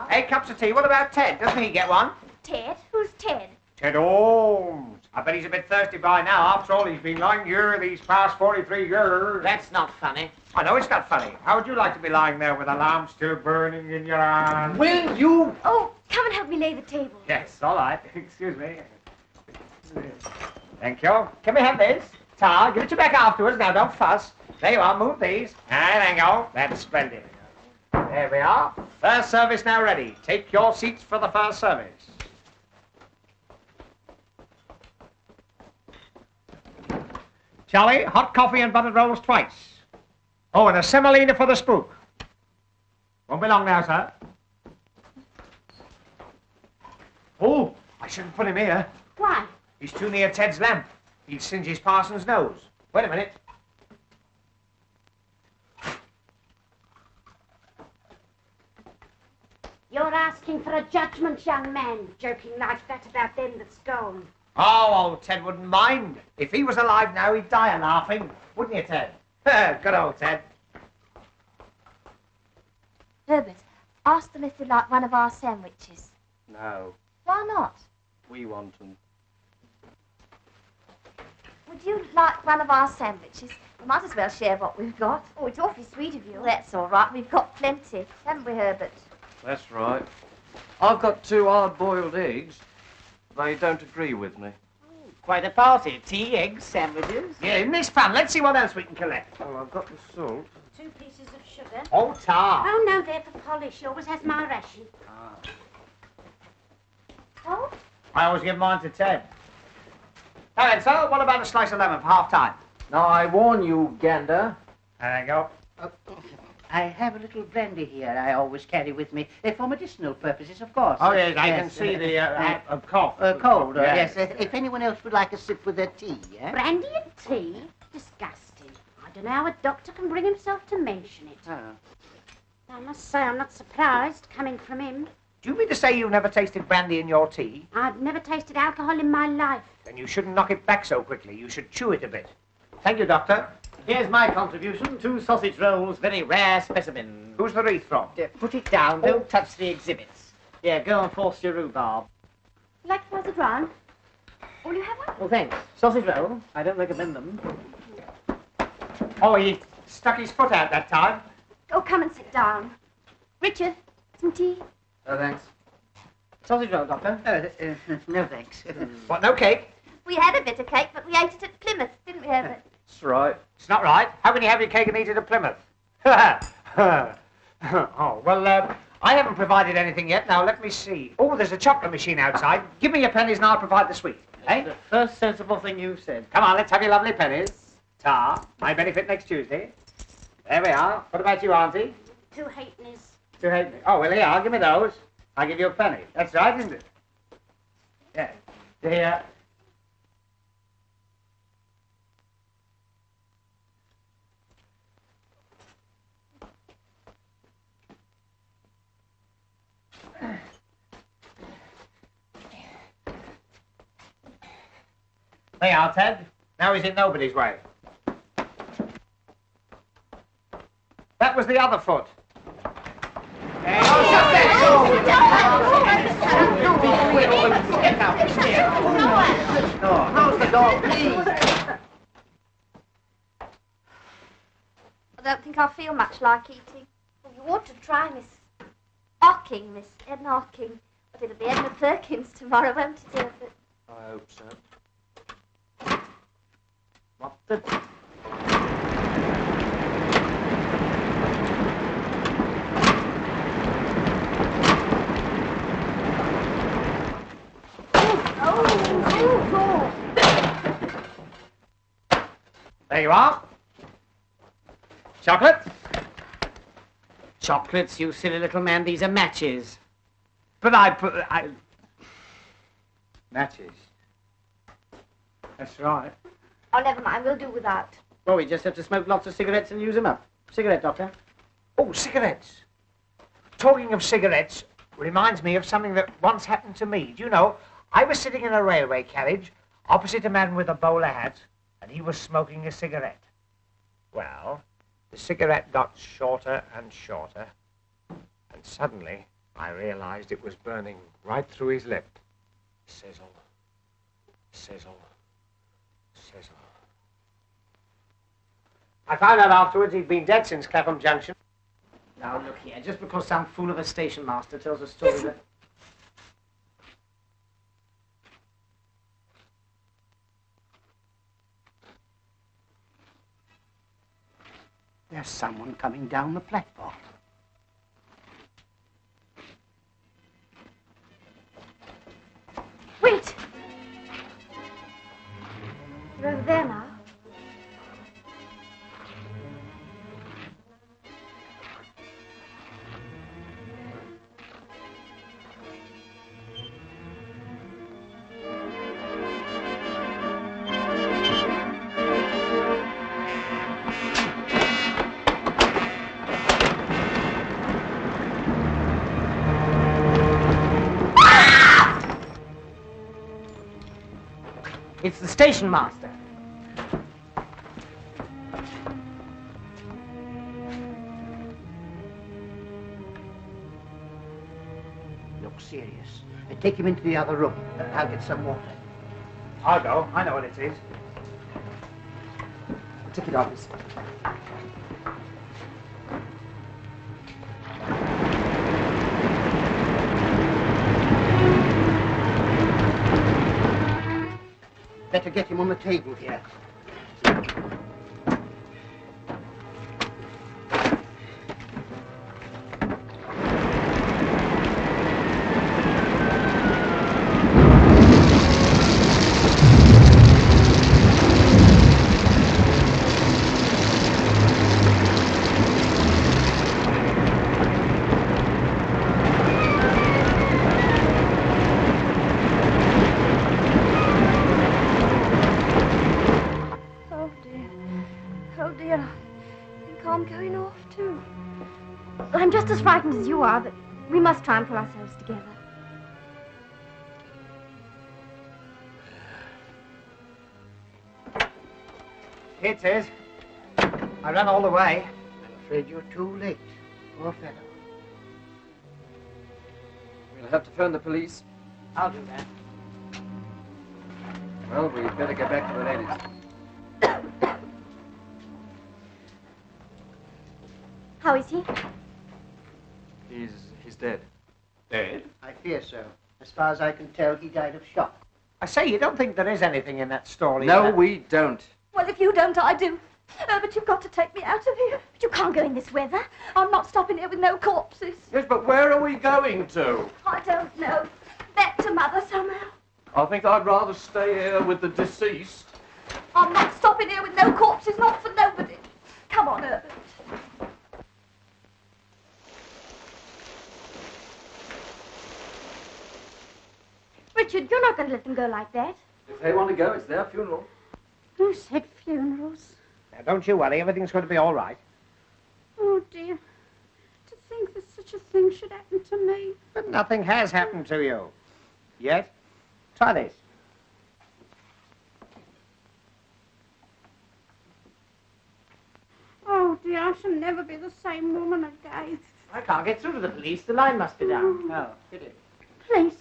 Hey, cups of tea. What about Ted? Doesn't he get one? Ted? Who's Ted? Ted Holmes. I bet he's a bit thirsty by now. After all, he's been lying here these past 43 years. That's not funny. I know it's not funny. How would you like to be lying there with a lamp still burning in your hand? Will you? Oh, come and help me lay the table. Yes, all right. Excuse me. Thank you. Can we have this? Tar, give it to back afterwards. Now, don't fuss. There you are. Move these. And there you go. That's splendid. There we are. First service now ready. Take your seats for the first service. Charlie, hot coffee and buttered rolls twice. Oh, and a semolina for the spook. Won't be long now, sir. Oh, I shouldn't put him here. Why? He's too near Ted's lamp. He'd singe his parson's nose. Wait a minute. You're asking for a judgment, young man, joking like that about them that's gone. Oh, Ted wouldn't mind. If he was alive now, he'd die of laughing. Wouldn't you, Ted? Good old Ted. Herbert, ask them if they'd like one of our sandwiches. No, Why not? we want them. Would you like one of our sandwiches? We might as well share what we've got. Oh, it's awfully sweet of you. Well, that's all right. We've got plenty. Haven't we, Herbert? That's right. I've got 2 hard-boiled eggs. They don't agree with me. Quite a party. Tea, eggs, sandwiches. Yeah, in this pan. Let's see what else we can collect. Well, I've got the salt. 2 pieces of sugar. Oh, Tar. Oh, no, they're for polish. She always has my ration. Oh? I always give mine to Ted. All right, so what about a slice of lemon for half-time? Now, I warn you, Gander. There you go. I have a little brandy here I always carry with me, for medicinal purposes, of course. Oh, yes, I can see the cough. Cold, Yes. yes. If anyone else would like a sip with their tea, eh? Brandy and tea? Disgusting. I don't know how a doctor can bring himself to mention it. Oh. I must say I'm not surprised, coming from him. Do you mean to say you've never tasted brandy in your tea? I've never tasted alcohol in my life. Then you shouldn't knock it back so quickly. You should chew it a bit. Thank you, Doctor. Here's my contribution. 2 sausage rolls, very rare specimen. Who's the wreath from? Put it down. Don't touch the exhibits. Here, go and force your rhubarb. Like to pass it round? Will you have one? Well, thanks. Sausage roll. I don't recommend them. Oh, he stuck his foot out that time. Oh, come and sit down. Richard, some tea? Oh, thanks. Sausage roll, Doctor. No, thanks. What, no cake? We had a bit of cake, but we ate it at Plymouth, didn't we, Herbert? That's right. It's not right. How can you have your cake and eat it at Plymouth? Oh, well, I haven't provided anything yet. Now, let me see. Oh, there's a chocolate machine outside. Give me your pennies and I'll provide the sweet. Eh? The first sensible thing you've said. Come on, let's have your lovely pennies. Tar, my benefit next Tuesday. There we are. What about you, Auntie? 2 halfpennies. 2 halfpennies. Oh, well, here, I'll give me those. I'll give you a penny. That's right, isn't it? Yeah. Here. There you are, Ted. Now he's in nobody's way. That was the other foot. There you go. Shut that door. Get out. Here. Close the door, please. I don't think I feel much like eating. Well, you ought to try Miss Edna Hocking. But it'll be Edna Perkins tomorrow, won't it, Herbert? I hope so. What the... There you are. Chocolate? Chocolates, you silly little man. These are matches. But I... Matches. That's right. Oh, never mind. We'll do without. Well, we just have to smoke lots of cigarettes and use them up. Cigarette, Doctor. Oh, cigarettes. Talking of cigarettes reminds me of something that once happened to me. Do you know, I was sitting in a railway carriage opposite a man with a bowler hat, and he was smoking a cigarette. Well, the cigarette got shorter and shorter, and suddenly I realized it was burning right through his lip. Sizzle. Sizzle. Sizzle. I found out afterwards he'd been dead since Clapham Junction. Now, look here, just because some fool of a station master tells a story that... There's someone coming down the platform. Wait! You're over there now. It's the station master. Look serious. Take him into the other room. I'll get some water. I'll go. I know what it is. Ticket office. Better get him on the table here. I'm just as frightened as you are, but we must try and pull ourselves together. Here it is. I ran all the way. I'm afraid you're too late. Poor fellow. We'll have to phone the police. I'll do that. Well, we'd better get back to the ladies. How is he? He's dead. Dead? I fear so. As far as I can tell, he died of shock. I say, you don't think there is anything in that story? No, we don't. Well, if you don't, I do. But you've got to take me out of here. But you can't go in this weather. I'm not stopping here with no corpses. Yes, but where are we going to? I don't know. Back to Mother somehow. I think I'd rather stay here with the deceased. I'm not stopping here with no corpses, not for nobody. Come on, Herbert. Richard, you're not going to let them go like that. If they want to go, it's their funeral. Who said funerals? Now, don't you worry. Everything's going to be all right. Oh, dear. To think that such a thing should happen to me. But nothing has happened to you. Yet. Try this. Oh, dear, I shall never be the same woman again. I can't get through to the police. The line must be down. Oh, pity. Police?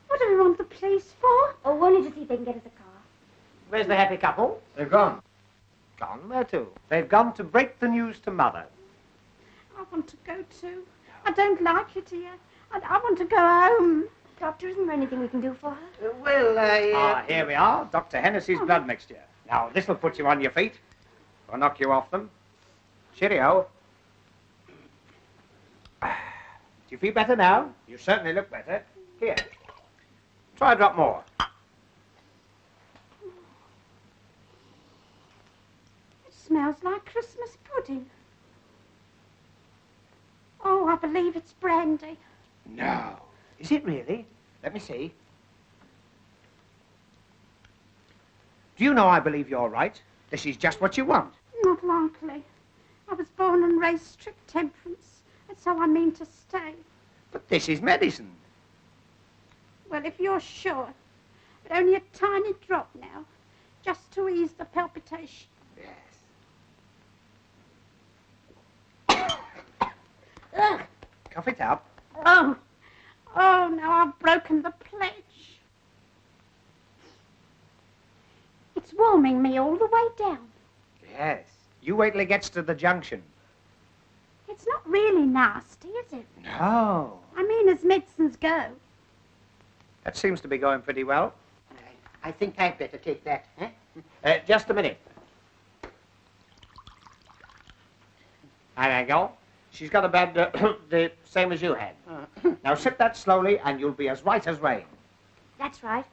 What do we want the police for? Oh, only to see if they can get us a car. Where's the happy couple? They've gone. Gone? Where to? They've gone to break the news to Mother. I want to go too. I don't like it here. I want to go home. Doctor, isn't there anything we can do for her? Here we are. Dr. Hennessy's blood mixture. Now, this'll put you on your feet. Or knock you off them. Cheerio. Do you feel better now? You certainly look better. Here. Try a drop more. It smells like Christmas pudding. Oh, I believe it's brandy. No. Is it really? Let me see. Do you know I believe you're right? This is just what you want. Not likely. I was born and raised strict temperance. That's how I mean to stay. But this is medicine. Well, if you're sure. But only a tiny drop now. Just to ease the palpitation. Yes. Ugh. Cough it up. Oh, now I've broken the pledge. It's warming me all the way down. Yes. You wait till it gets to the junction. It's not really nasty, is it? No. I mean, as medicines go. That seems to be going pretty well. I think I'd better take that, eh? Just a minute. There you go. She's got a bed the same as you had. Now sip that slowly and you'll be as right as rain. That's right.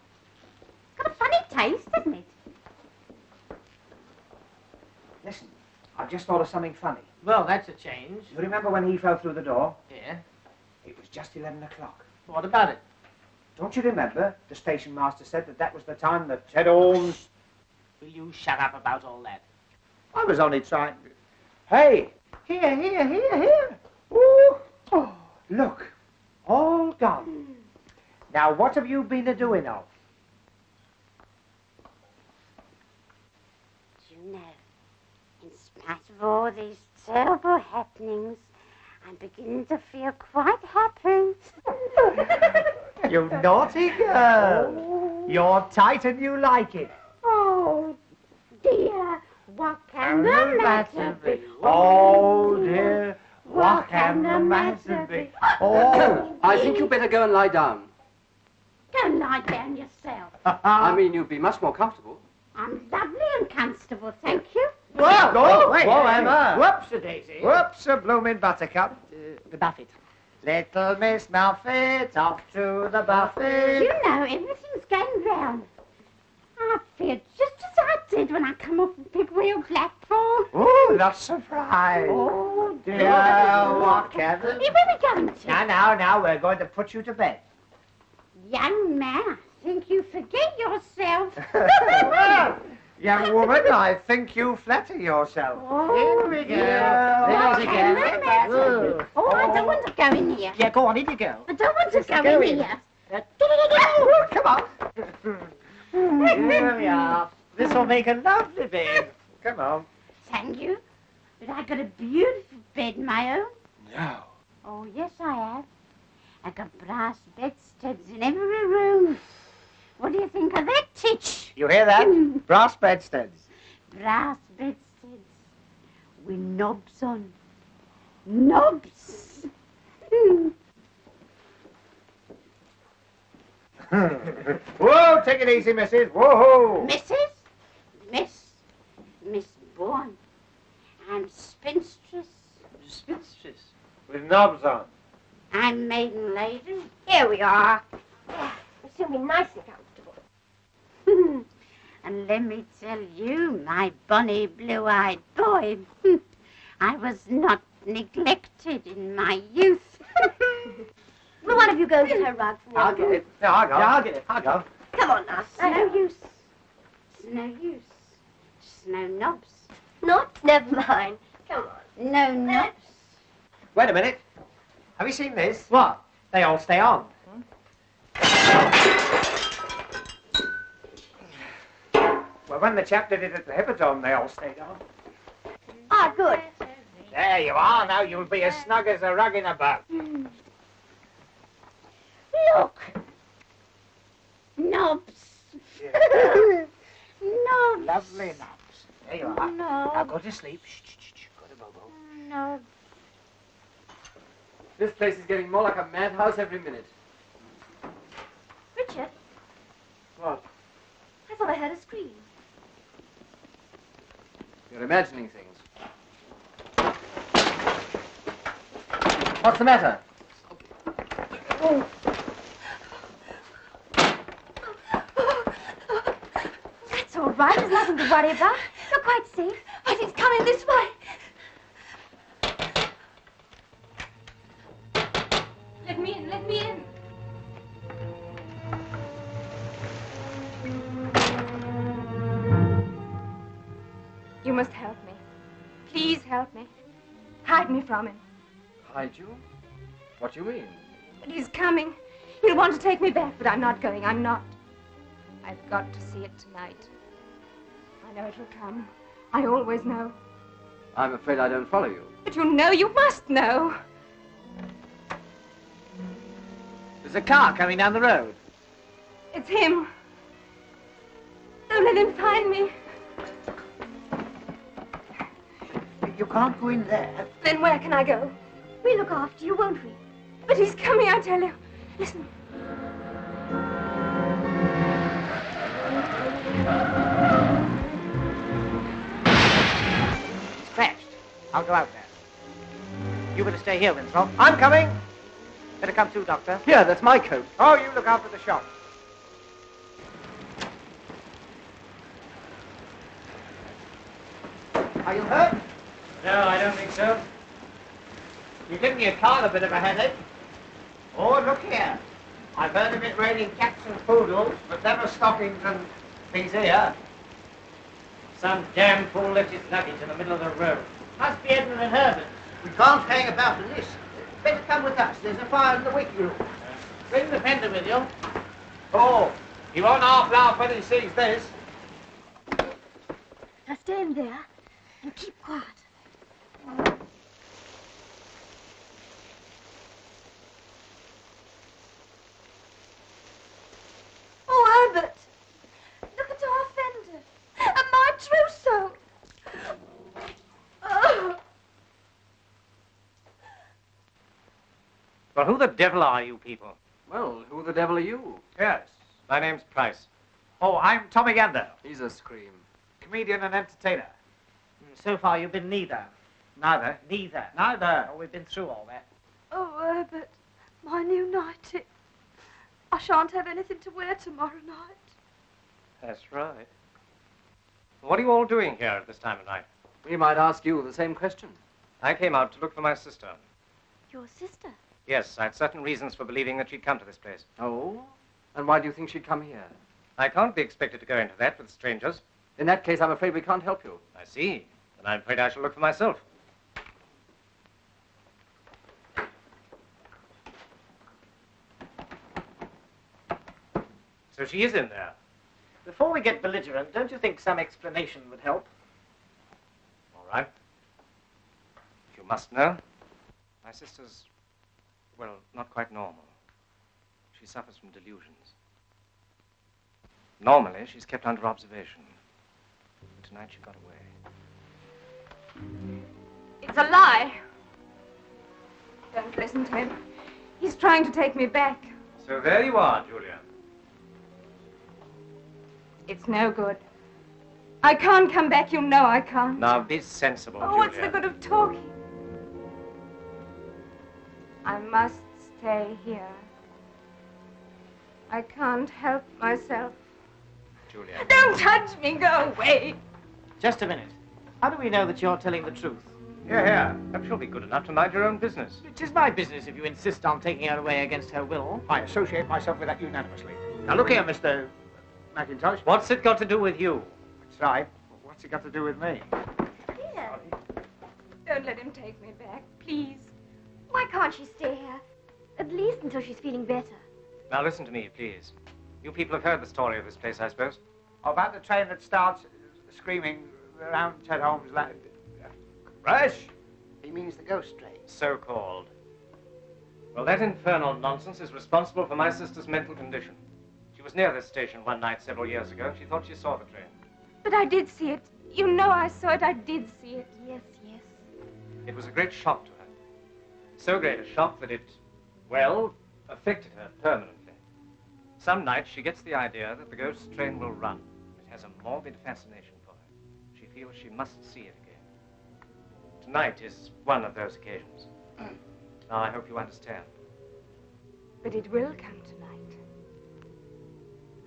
Got a funny taste, doesn't it? Listen, I've just thought of something funny. Well, that's a change. You remember when he fell through the door? Yeah. It was just 11 o'clock. What about it? Don't you remember the station master said that was the time that Ted Holmes... Will you shut up about all that? I was only trying... Hey! Here! Ooh. Oh, look, all gone. Now, what have you been a-doing of? Do you know, in spite of all these terrible happenings, I'm beginning to feel quite happy. You naughty girl. Oh. You're tight and you like it. Oh, dear, what can the matter be? Oh, dear, what can the matter be? Oh. I think you'd better go and lie down. Don't lie down yourself. I mean, you'd be much more comfortable. I'm lovely and comfortable, thank you. Whoa, wait, Emma. Whoops-a-daisy. Whoops, a blooming buttercup. The buffet. Little Miss Muffet, off to the buffet. You know, everything's going round. I feel just as I did when I come off the big wheel platform. Oh, not surprised. Oh, Dear, what can the... Where are we going to? Now, we're going to put you to bed. Young man, I think you forget yourself. Young woman, I think you flatter yourself. Oh, Here we go. What There's can again. the matter be? Oh, I don't want to go in here. Yeah, go on, in you go. I don't want to go in here. Come on. Here we are. This will make a lovely bed. Come on. Thank you. But I got a beautiful bed of my own. No. Oh, yes, I have. I got brass bedsteads in every room. What do you think of that, Titch? You hear that? Brass bedsteads. Brass bedsteads with knobs on. Knobs. Whoa, take it easy, missus. Whoa. Miss Bourne. I'm spinstress. Spinstress. With knobs on. I'm maiden lady. Here we are. We'll soon be nice and comfortable. And let me tell you, my bonny blue-eyed boy, I was not neglected in my youth. Will one of you go and get her rug for me? I'll get it. No, I'll go. Yeah, I'll get it. I'll go. Come on now. It's no use. It's no use. Just no knobs. Not? Never mind. Come on. No knobs. Wait a minute. Have you seen this? What? They all stay on. Well, when the chap did it at the Hippodrome, they all stayed on. Ah, good. There you are. Now you'll be as snug as a rug in a bug. Look. Knobs. Yeah. Knobs. Lovely knobs. There you are. No. Now go to sleep. Shh, shh, shh. Go to Bobo. No. This place is getting more like a madhouse every minute. Richard, What? I thought I heard a scream. You're imagining things. What's the matter? Oh. That's all right. There's nothing to worry about. You're quite safe. But it's coming this way. Let me in. Let me in. You must help me. Please help me. Hide me from him. Hide you? What do you mean? He's coming. He'll want to take me back, but I'm not going. I'm not. I've got to see it tonight. I know it'll come. I always know. I'm afraid I don't follow you. But you know, you must know. There's a car coming down the road. It's him. Don't let him find me. You can't go in there. Then where can I go? We'll look after you, won't we? But he's coming, I tell you. Listen. It's crashed. I'll go out there. You better stay here, Winthrop. I'm coming. Better come too, Doctor. Here, that's my coat. Oh, you look after the shop. Are you hurt? No, I don't think so. You're giving your car a bit of a headache. Oh, look here. I've heard of it raining cats and poodles, but never stockings and things here. Some damn fool left his luggage in the middle of the road. Must be Edward and Herbert. We can't hang about and listen. Better come with us. There's a fire in the wiki room. Bring the fender with you. Oh, he won't half laugh when he sees this. Now stay in there and keep quiet. Oh, Herbert. Look at our fender. And my trousseau. Oh. Well, who the devil are you people? Well, who the devil are you? Yes, my name's Price. Oh, I'm Tommy Gander, He's a scream. comedian and entertainer. So far, you've been neither. Neither. Neither. Neither. Oh, we've been through all that. Oh, Herbert. My new nightie. I shan't have anything to wear tomorrow night. That's right. What are you all doing here at this time of night? We might ask you the same question. I came out to look for my sister. Your sister? Yes, I had certain reasons for believing that she'd come to this place. Oh? And why do you think she'd come here? I can't be expected to go into that with strangers. In that case, I'm afraid we can't help you. I see. And I'm afraid I shall look for myself. So she is in there. Before we get belligerent, don't you think some explanation would help? All right. If you must know, my sister's, well, not quite normal. She suffers from delusions. Normally, she's kept under observation. Tonight, she got away. It's a lie. Don't listen to him. He's trying to take me back. So there you are, Julia. It's no good. I can't come back, you know I can't. Now, be sensible, Oh, Julia. what's the good of talking? I must stay here. I can't help myself. Julia. Don't touch me, go away. Just a minute. How do we know that you're telling the truth? Here, here. Perhaps you'll be good enough to mind your own business. It is my business if you insist on taking her away against her will. I associate myself with that unanimously. Now look here, Mr. McIntosh. What's it got to do with you? That's right. What's it got to do with me? Here. Don't let him take me back, please. Why can't she stay here? At least until she's feeling better. Now, listen to me, please. You people have heard the story of this place, I suppose. About the train that starts screaming around Ted Holmes' land. Rush? He means the ghost train. So-called. Well, that infernal nonsense is responsible for my sister's mental condition. She was near this station one night several years ago. She thought she saw the train. But I did see it. You know I saw it. I did see it. Yes, yes. It was a great shock to her. So great a shock that it, well, affected her permanently. Some nights she gets the idea that the ghost train will run. It has a morbid fascination for her. She feels she must see it again. Tonight is one of those occasions. Now, I hope you understand. But it will come tonight.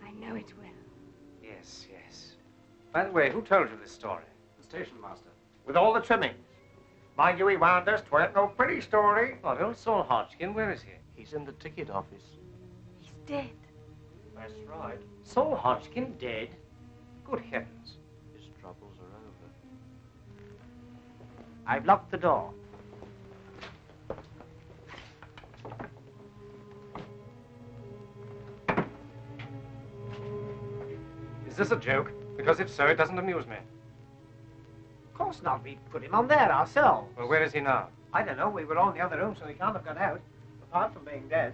I know it will. Yes, yes. By the way, who told you this story? The station master. With all the trimmings. Mind you, he warned us, 'tweren't no pretty story. What, old Saul Hodgkin, where is he? He's in the ticket office. He's dead. That's right. Saul Hodgkin dead? Good heavens. His troubles are over. I've locked the door. Is this a joke? Because if so, it doesn't amuse me. Of course not. We put him on there ourselves. Well, where is he now? I don't know. We were all in the other room, so he can't have got out. Apart from being dead.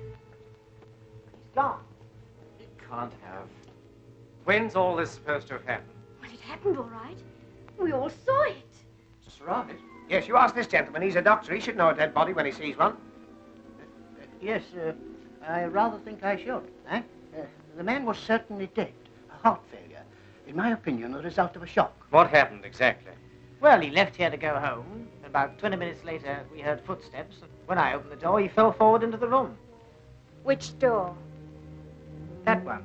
He's gone. He can't have. When's all this supposed to have happened? Well, it happened all right. We all saw it. Just right. Yes, you ask this gentleman. He's a doctor. He should know a dead body when he sees one. Yes, I rather think I should. Eh? The man was certainly dead. A heart failure. In my opinion, the result of a shock. What happened exactly? Well, he left here to go home. About 20 minutes later, we heard footsteps. When I opened the door, he fell forward into the room. Which door? That one.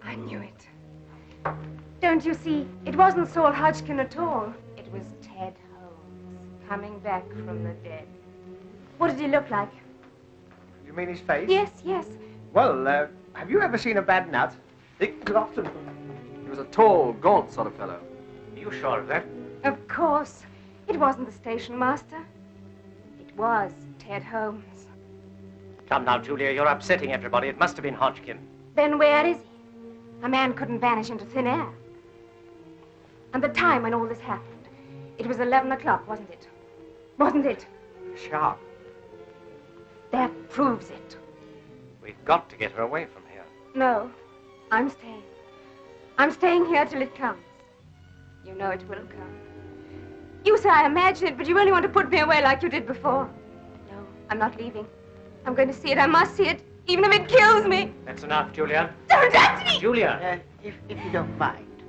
I knew it. Don't you see? It wasn't Saul Hodgkin at all. It was Ted Holmes, coming back from the dead. What did he look like? You mean his face? Yes, yes. Well, have you ever seen a bad nut? Big cloth and... He was a tall, gaunt sort of fellow. Are you sure of that? Of course. It wasn't the station master. It was Ted Holmes. Come now, Julia, you're upsetting everybody. It must have been Hodgkin. Then where is he? A man couldn't vanish into thin air. And the time when all this happened, it was 11 o'clock, wasn't it? Wasn't it? Sharp. That proves it. We've got to get her away from here. No, I'm staying. I'm staying here till it comes. You know it will come. You say I imagine it, but you only want to put me away like you did before. No, I'm not leaving. I'm going to see it. I must see it, even if it kills me. That's enough, Julia. Don't touch me! Julia! If you don't mind,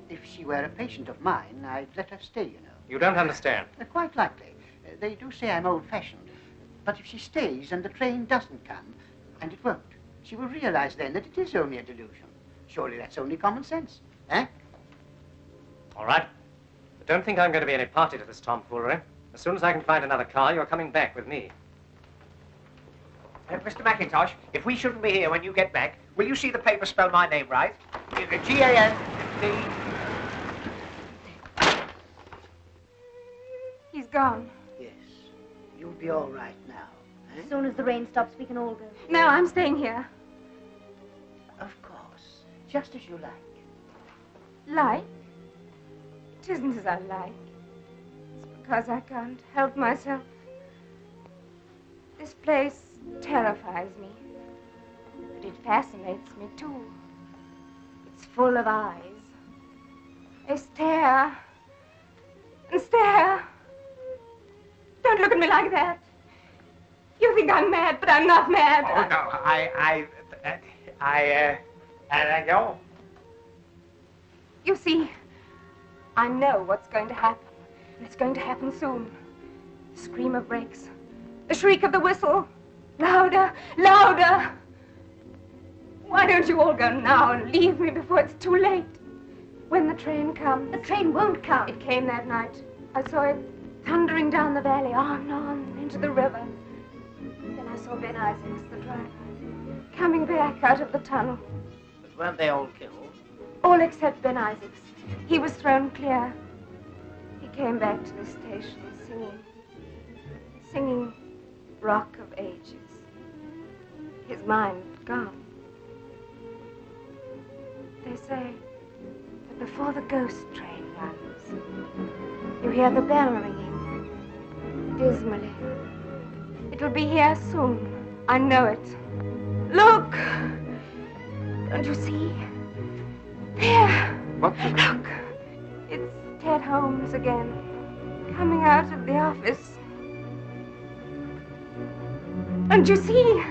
if she were a patient of mine, I'd let her stay, you know. You don't understand. Quite likely. They do say I'm old-fashioned. But if she stays and the train doesn't come, and it won't, she will realize then that it is only a delusion. Surely that's only common sense, eh? All right. But don't think I'm going to be any party to this tomfoolery. As soon as I can find another car, you're coming back with me. Mr. McIntosh, if we shouldn't be here when you get back, will you see the paper spell my name right? G-A-N-D... He's gone. Yes. You'll be all right now, eh? As soon as the rain stops, we can all go. No, I'm staying here. Of course. Just as you like. Like? It isn't as I like. It's because I can't help myself. This place terrifies me. But it fascinates me, too. It's full of eyes. They stare and stare. Don't look at me like that. You think I'm mad, but I'm not mad. Oh, no, I go. You see, I know what's going to happen, and it's going to happen soon. The scream of brakes, the shriek of the whistle, louder, louder. Why don't you all go now and leave me before it's too late? When the train comes... The train won't come. It came that night. I saw it thundering down the valley, on, into the river. Then I saw Ben Isaacs, the driver, coming back out of the tunnel. But weren't they all killed? All except Ben Isaacs. He was thrown clear. He came back to the station singing Rock of Ages. His mind gone. They say that before the ghost train runs, you hear the bell ringing, dismally. It'll be here soon. I know it. Look! Don't you see? There! What? Look! It's Ted Holmes again, coming out of the office. Don't you see?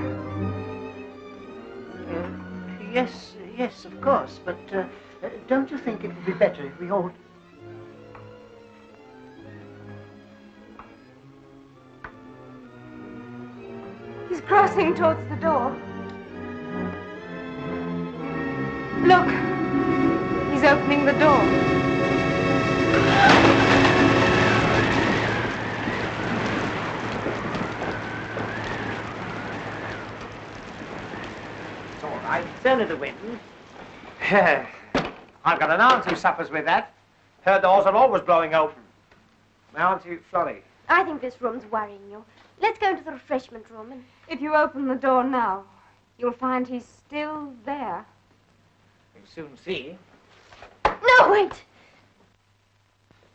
Yes, of course, but don't you think it would be better if we all... He's crossing towards the door. Look! He's opening the door. It's all right. It's only the wind. I've got an aunt who suffers with that. Her doors are always blowing open. My auntie Florrie. I think this room's worrying you. Let's go into the refreshment room and... If you open the door now, you'll find he's still there. We'll soon see. No, wait!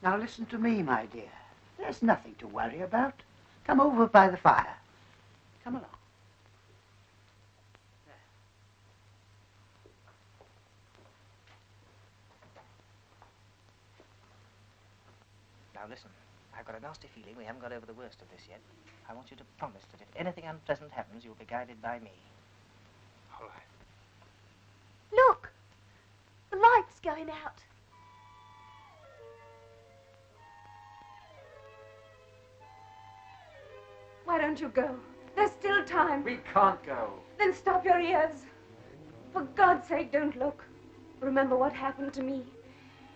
Now listen to me, my dear. There's nothing to worry about. Come over by the fire. Come along. Now listen, I've got a nasty feeling we haven't got over the worst of this yet. I want you to promise that if anything unpleasant happens, you'll be guided by me. All right. Look! The light's going out. Why don't you go? There's still time. We can't go. Then stop your ears. For God's sake, don't look. Remember what happened to me.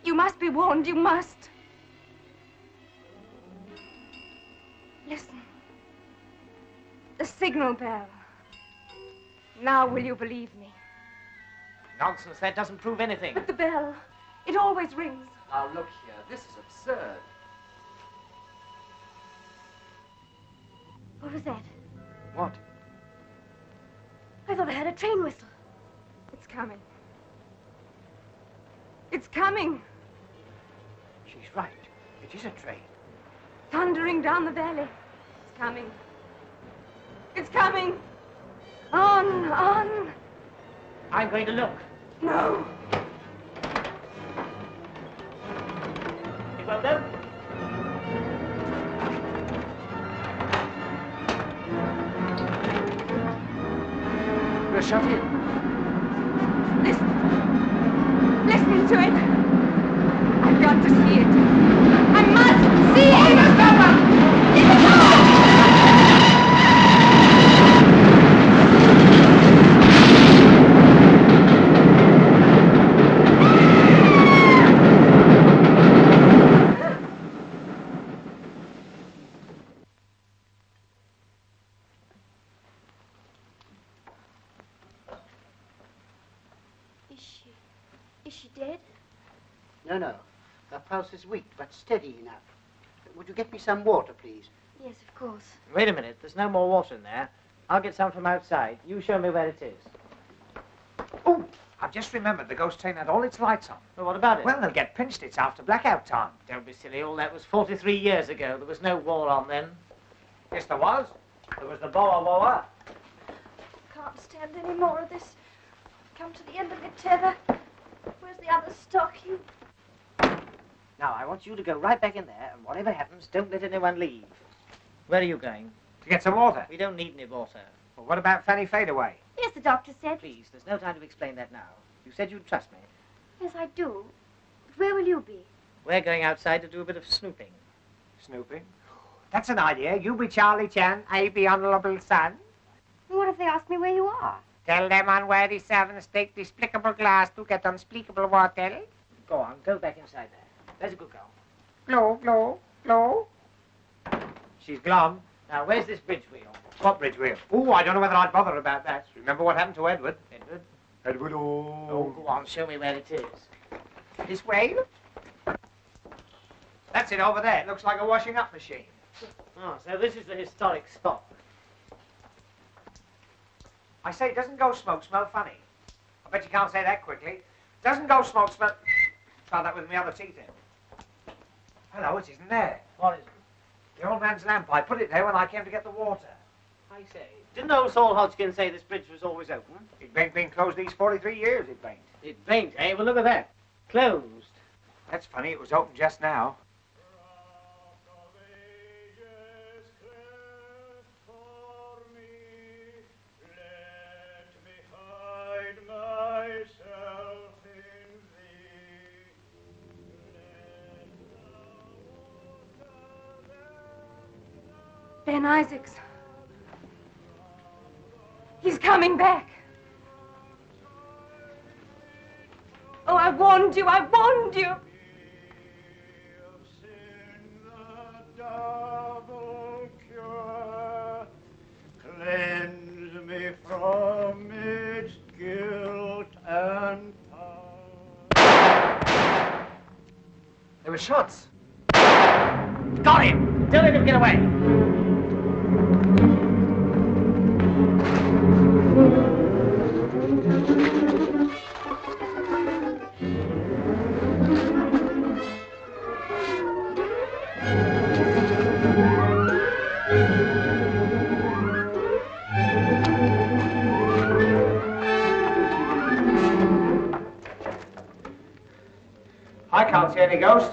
You must be warned, you must. Listen. The signal bell. Now will you believe me? Nonsense, that doesn't prove anything. But the bell, it always rings. Now look here, this is absurd. What was that? What? I thought I heard a train whistle. It's coming. It's coming. She's right. It is a train. Thundering down the valley. It's coming. It's coming. On, on. I'm going to look. No. It won't open. We're shut in. Listen to it. I've got to see it. I must see it. Is she dead? No. Her pulse is weak, but steady enough. Would you get me some water, please? Yes, of course. Wait a minute, there's no more water in there. I'll get some from outside. You show me where it is. Oh, I've just remembered the ghost train had all its lights on. Well, what about it? Well, they'll get pinched. It's after blackout time. Don't be silly. All that was 43 years ago. There was no war on then. Yes, there was. There was the Boer War. Can't stand any more of this. Come to the end of the tether. Where's the other stocking? Now, I want you to go right back in there, and whatever happens, don't let anyone leave. Where are you going? To get some water. We don't need any water. Well, what about Fanny Fadeaway? Yes, the doctor said. Please, there's no time to explain that now. You said you'd trust me. Yes, I do. But where will you be? We're going outside to do a bit of snooping. Snooping? That's an idea. You be Charlie Chan, I be Honourable Son. What if they ask me where you are? Tell them on where the servants take despicable glass to get unspeakable water. Go on, go back inside there. There's a good girl. Blow, blow, blow. She's glum. Now, where's this bridge wheel? What bridge wheel? Oh, I don't know whether I'd bother about that. Remember what happened to Edward? Edward? Edward, Oh, go on, show me where it is. This way? That's it over there. It looks like a washing up machine. Oh, so this is the historic spot. I say, doesn't go smoke smell funny? I bet you can't say that quickly. Doesn't go smoke smell... Try that with my other teeth in. Hello, it isn't there. What is it? The old man's lamp. I put it there when I came to get the water. I say, didn't old Saul Hodgkin say this bridge was always open? It ain't been closed these 43 years, it ain't. It ain't, eh? Well, look at that. Closed. That's funny, it was open just now. Ben Isaacs. He's coming back. Oh, I warned you, I warned you. Cleanse me from its guilt and power. There were shots. Got him! Don't let him get away. I can't see any ghost.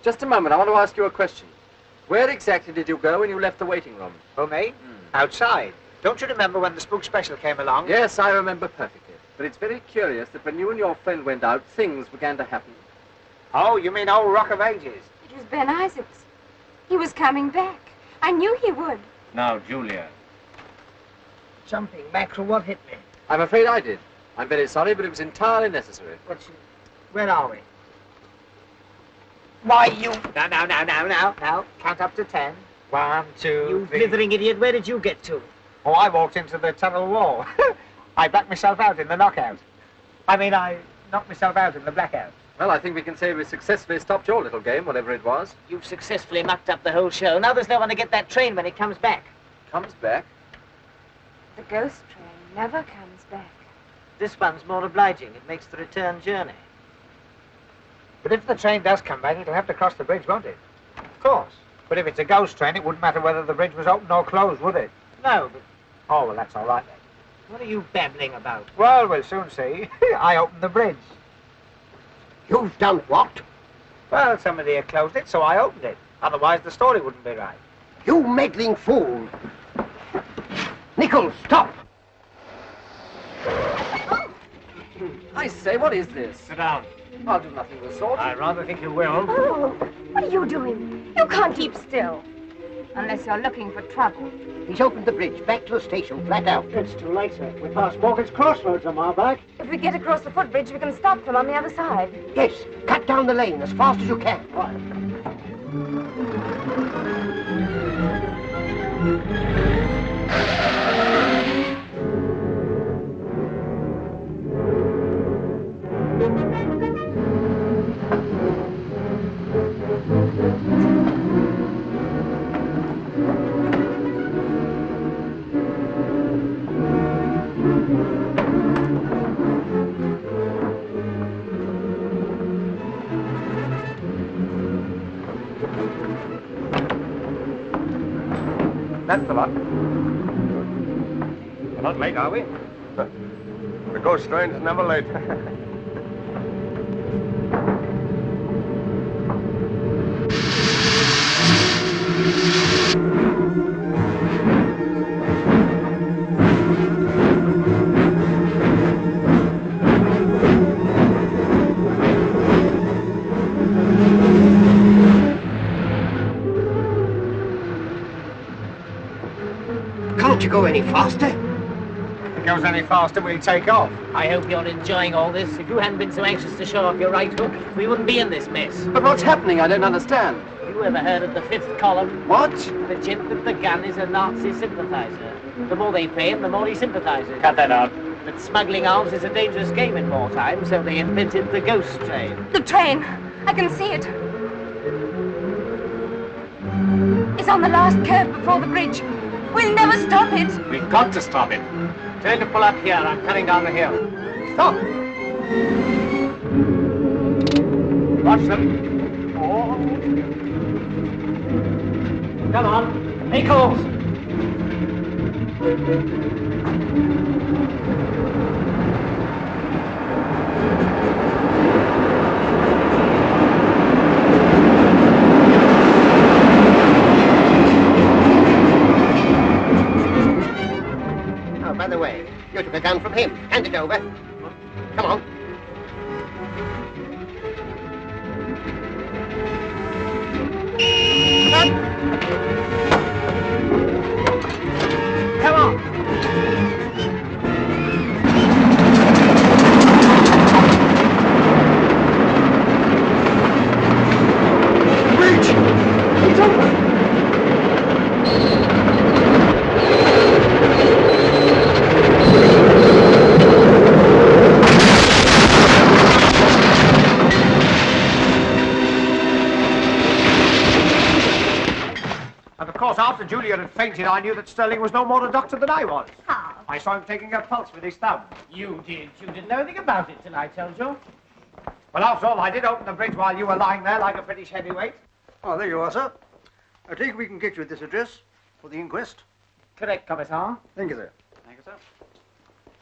Just a moment, I want to ask you a question. Where exactly did you go when you left the waiting room? Oh, me? Outside. Don't you remember when the spook special came along? Yes, I remember perfectly. But it's very curious that when you and your friend went out, things began to happen. Oh, you mean old Rock of Ages? It was Ben Isaacs. He was coming back. I knew he would. Now, Julia. Jumping mackerel, what hit me? I'm afraid I did. I'm very sorry, but it was entirely necessary. Where are we? Why, you... Now. Count up to 10. 1, 2, you 3. You blithering idiot, where did you get to? Oh, I walked into the tunnel wall. I backed myself out in the knockout. I knocked myself out in the blackout. Well, I think we can say we successfully stopped your little game, whatever it was. You've successfully mucked up the whole show. Now there's no one to get that train when it comes back. Comes back? The ghost train never comes back. This one's more obliging. It makes the return journey. But if the train does come back, it'll have to cross the bridge, won't it? Of course. But if it's a ghost train, it wouldn't matter whether the bridge was open or closed, would it? No, but... Oh, well, that's all right then. What are you babbling about? Well, we'll soon see. I opened the bridge. You've done what? Well, somebody had closed it, so I opened it. Otherwise, the story wouldn't be right. You meddling fool. Nichols, stop! I say, what is this? Sit down. I'll do nothing of the sort. I rather think you will. Oh, what are you doing? You can't keep still. Unless you're looking for trouble. He's opened the bridge back to the station, flat out. It's too late, sir. We're past Morgan's Crossroads a mile back. If we get across the footbridge, we can stop them on the other side. Yes, cut down the lane as fast as you can. That's the lot. We're not late, are we? The ghost train's never late. Can't you go any faster? If it goes any faster, we'll take off. I hope you're enjoying all this. If you hadn't been so anxious to show off your right hook, we wouldn't be in this mess. But what's happening? I don't understand. You ever heard of the fifth column? What? The gent with the gun is a Nazi sympathizer. The more they pay him, the more he sympathizes. Cut that out. But smuggling arms is a dangerous game in wartime, so they invented the ghost train. The train! I can see it. It's on the last curve before the bridge. We'll never stop it. We've got to stop it. Tell to pull up here. I'm cutting down the hill. Stop! Watch them. Oh. Come on. Nichols! Oh, by the way, you took a gun from him. Hand it over. Come on. Come on! Bridge! It's open! And of course, after Julia had fainted, I knew that Sterling was no more a doctor than I was. How? I saw him taking her pulse with his thumb. You did. You didn't know anything about it till I told you. Well, after all, I did open the bridge while you were lying there like a British heavyweight. Oh, there you are, sir. I think we can get you at this address for the inquest. Correct, Commissar. Thank you, sir. Thank you, sir.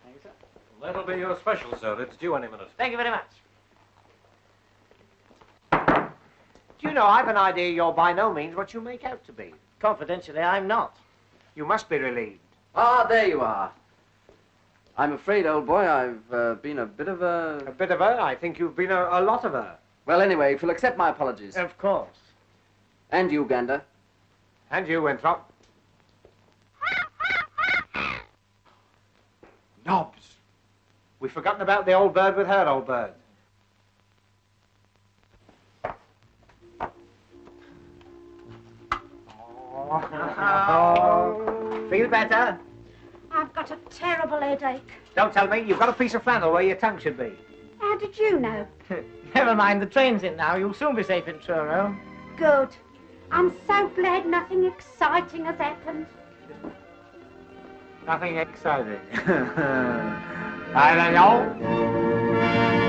Thank you, sir. That'll be your special, sir. It's due any minute. Thank you very much. Do you know, I've an idea you're by no means what you make out to be. Confidentially, I'm not. You must be relieved. Ah, there you are. I'm afraid, old boy, I've been a bit of a... A bit of her? I think you've been a lot of her. Well, anyway, if you'll accept my apologies. Of course. And you, Gander. And you, Winthrop. Nobs. We've forgotten about the old bird with her old bird. Oh. Feel better? I've got a terrible headache. Don't tell me. You've got a piece of flannel where your tongue should be. How did you know? Never mind, the train's in now. You'll soon be safe in Truro. Good. I'm so glad nothing exciting has happened. Nothing exciting. I don't know.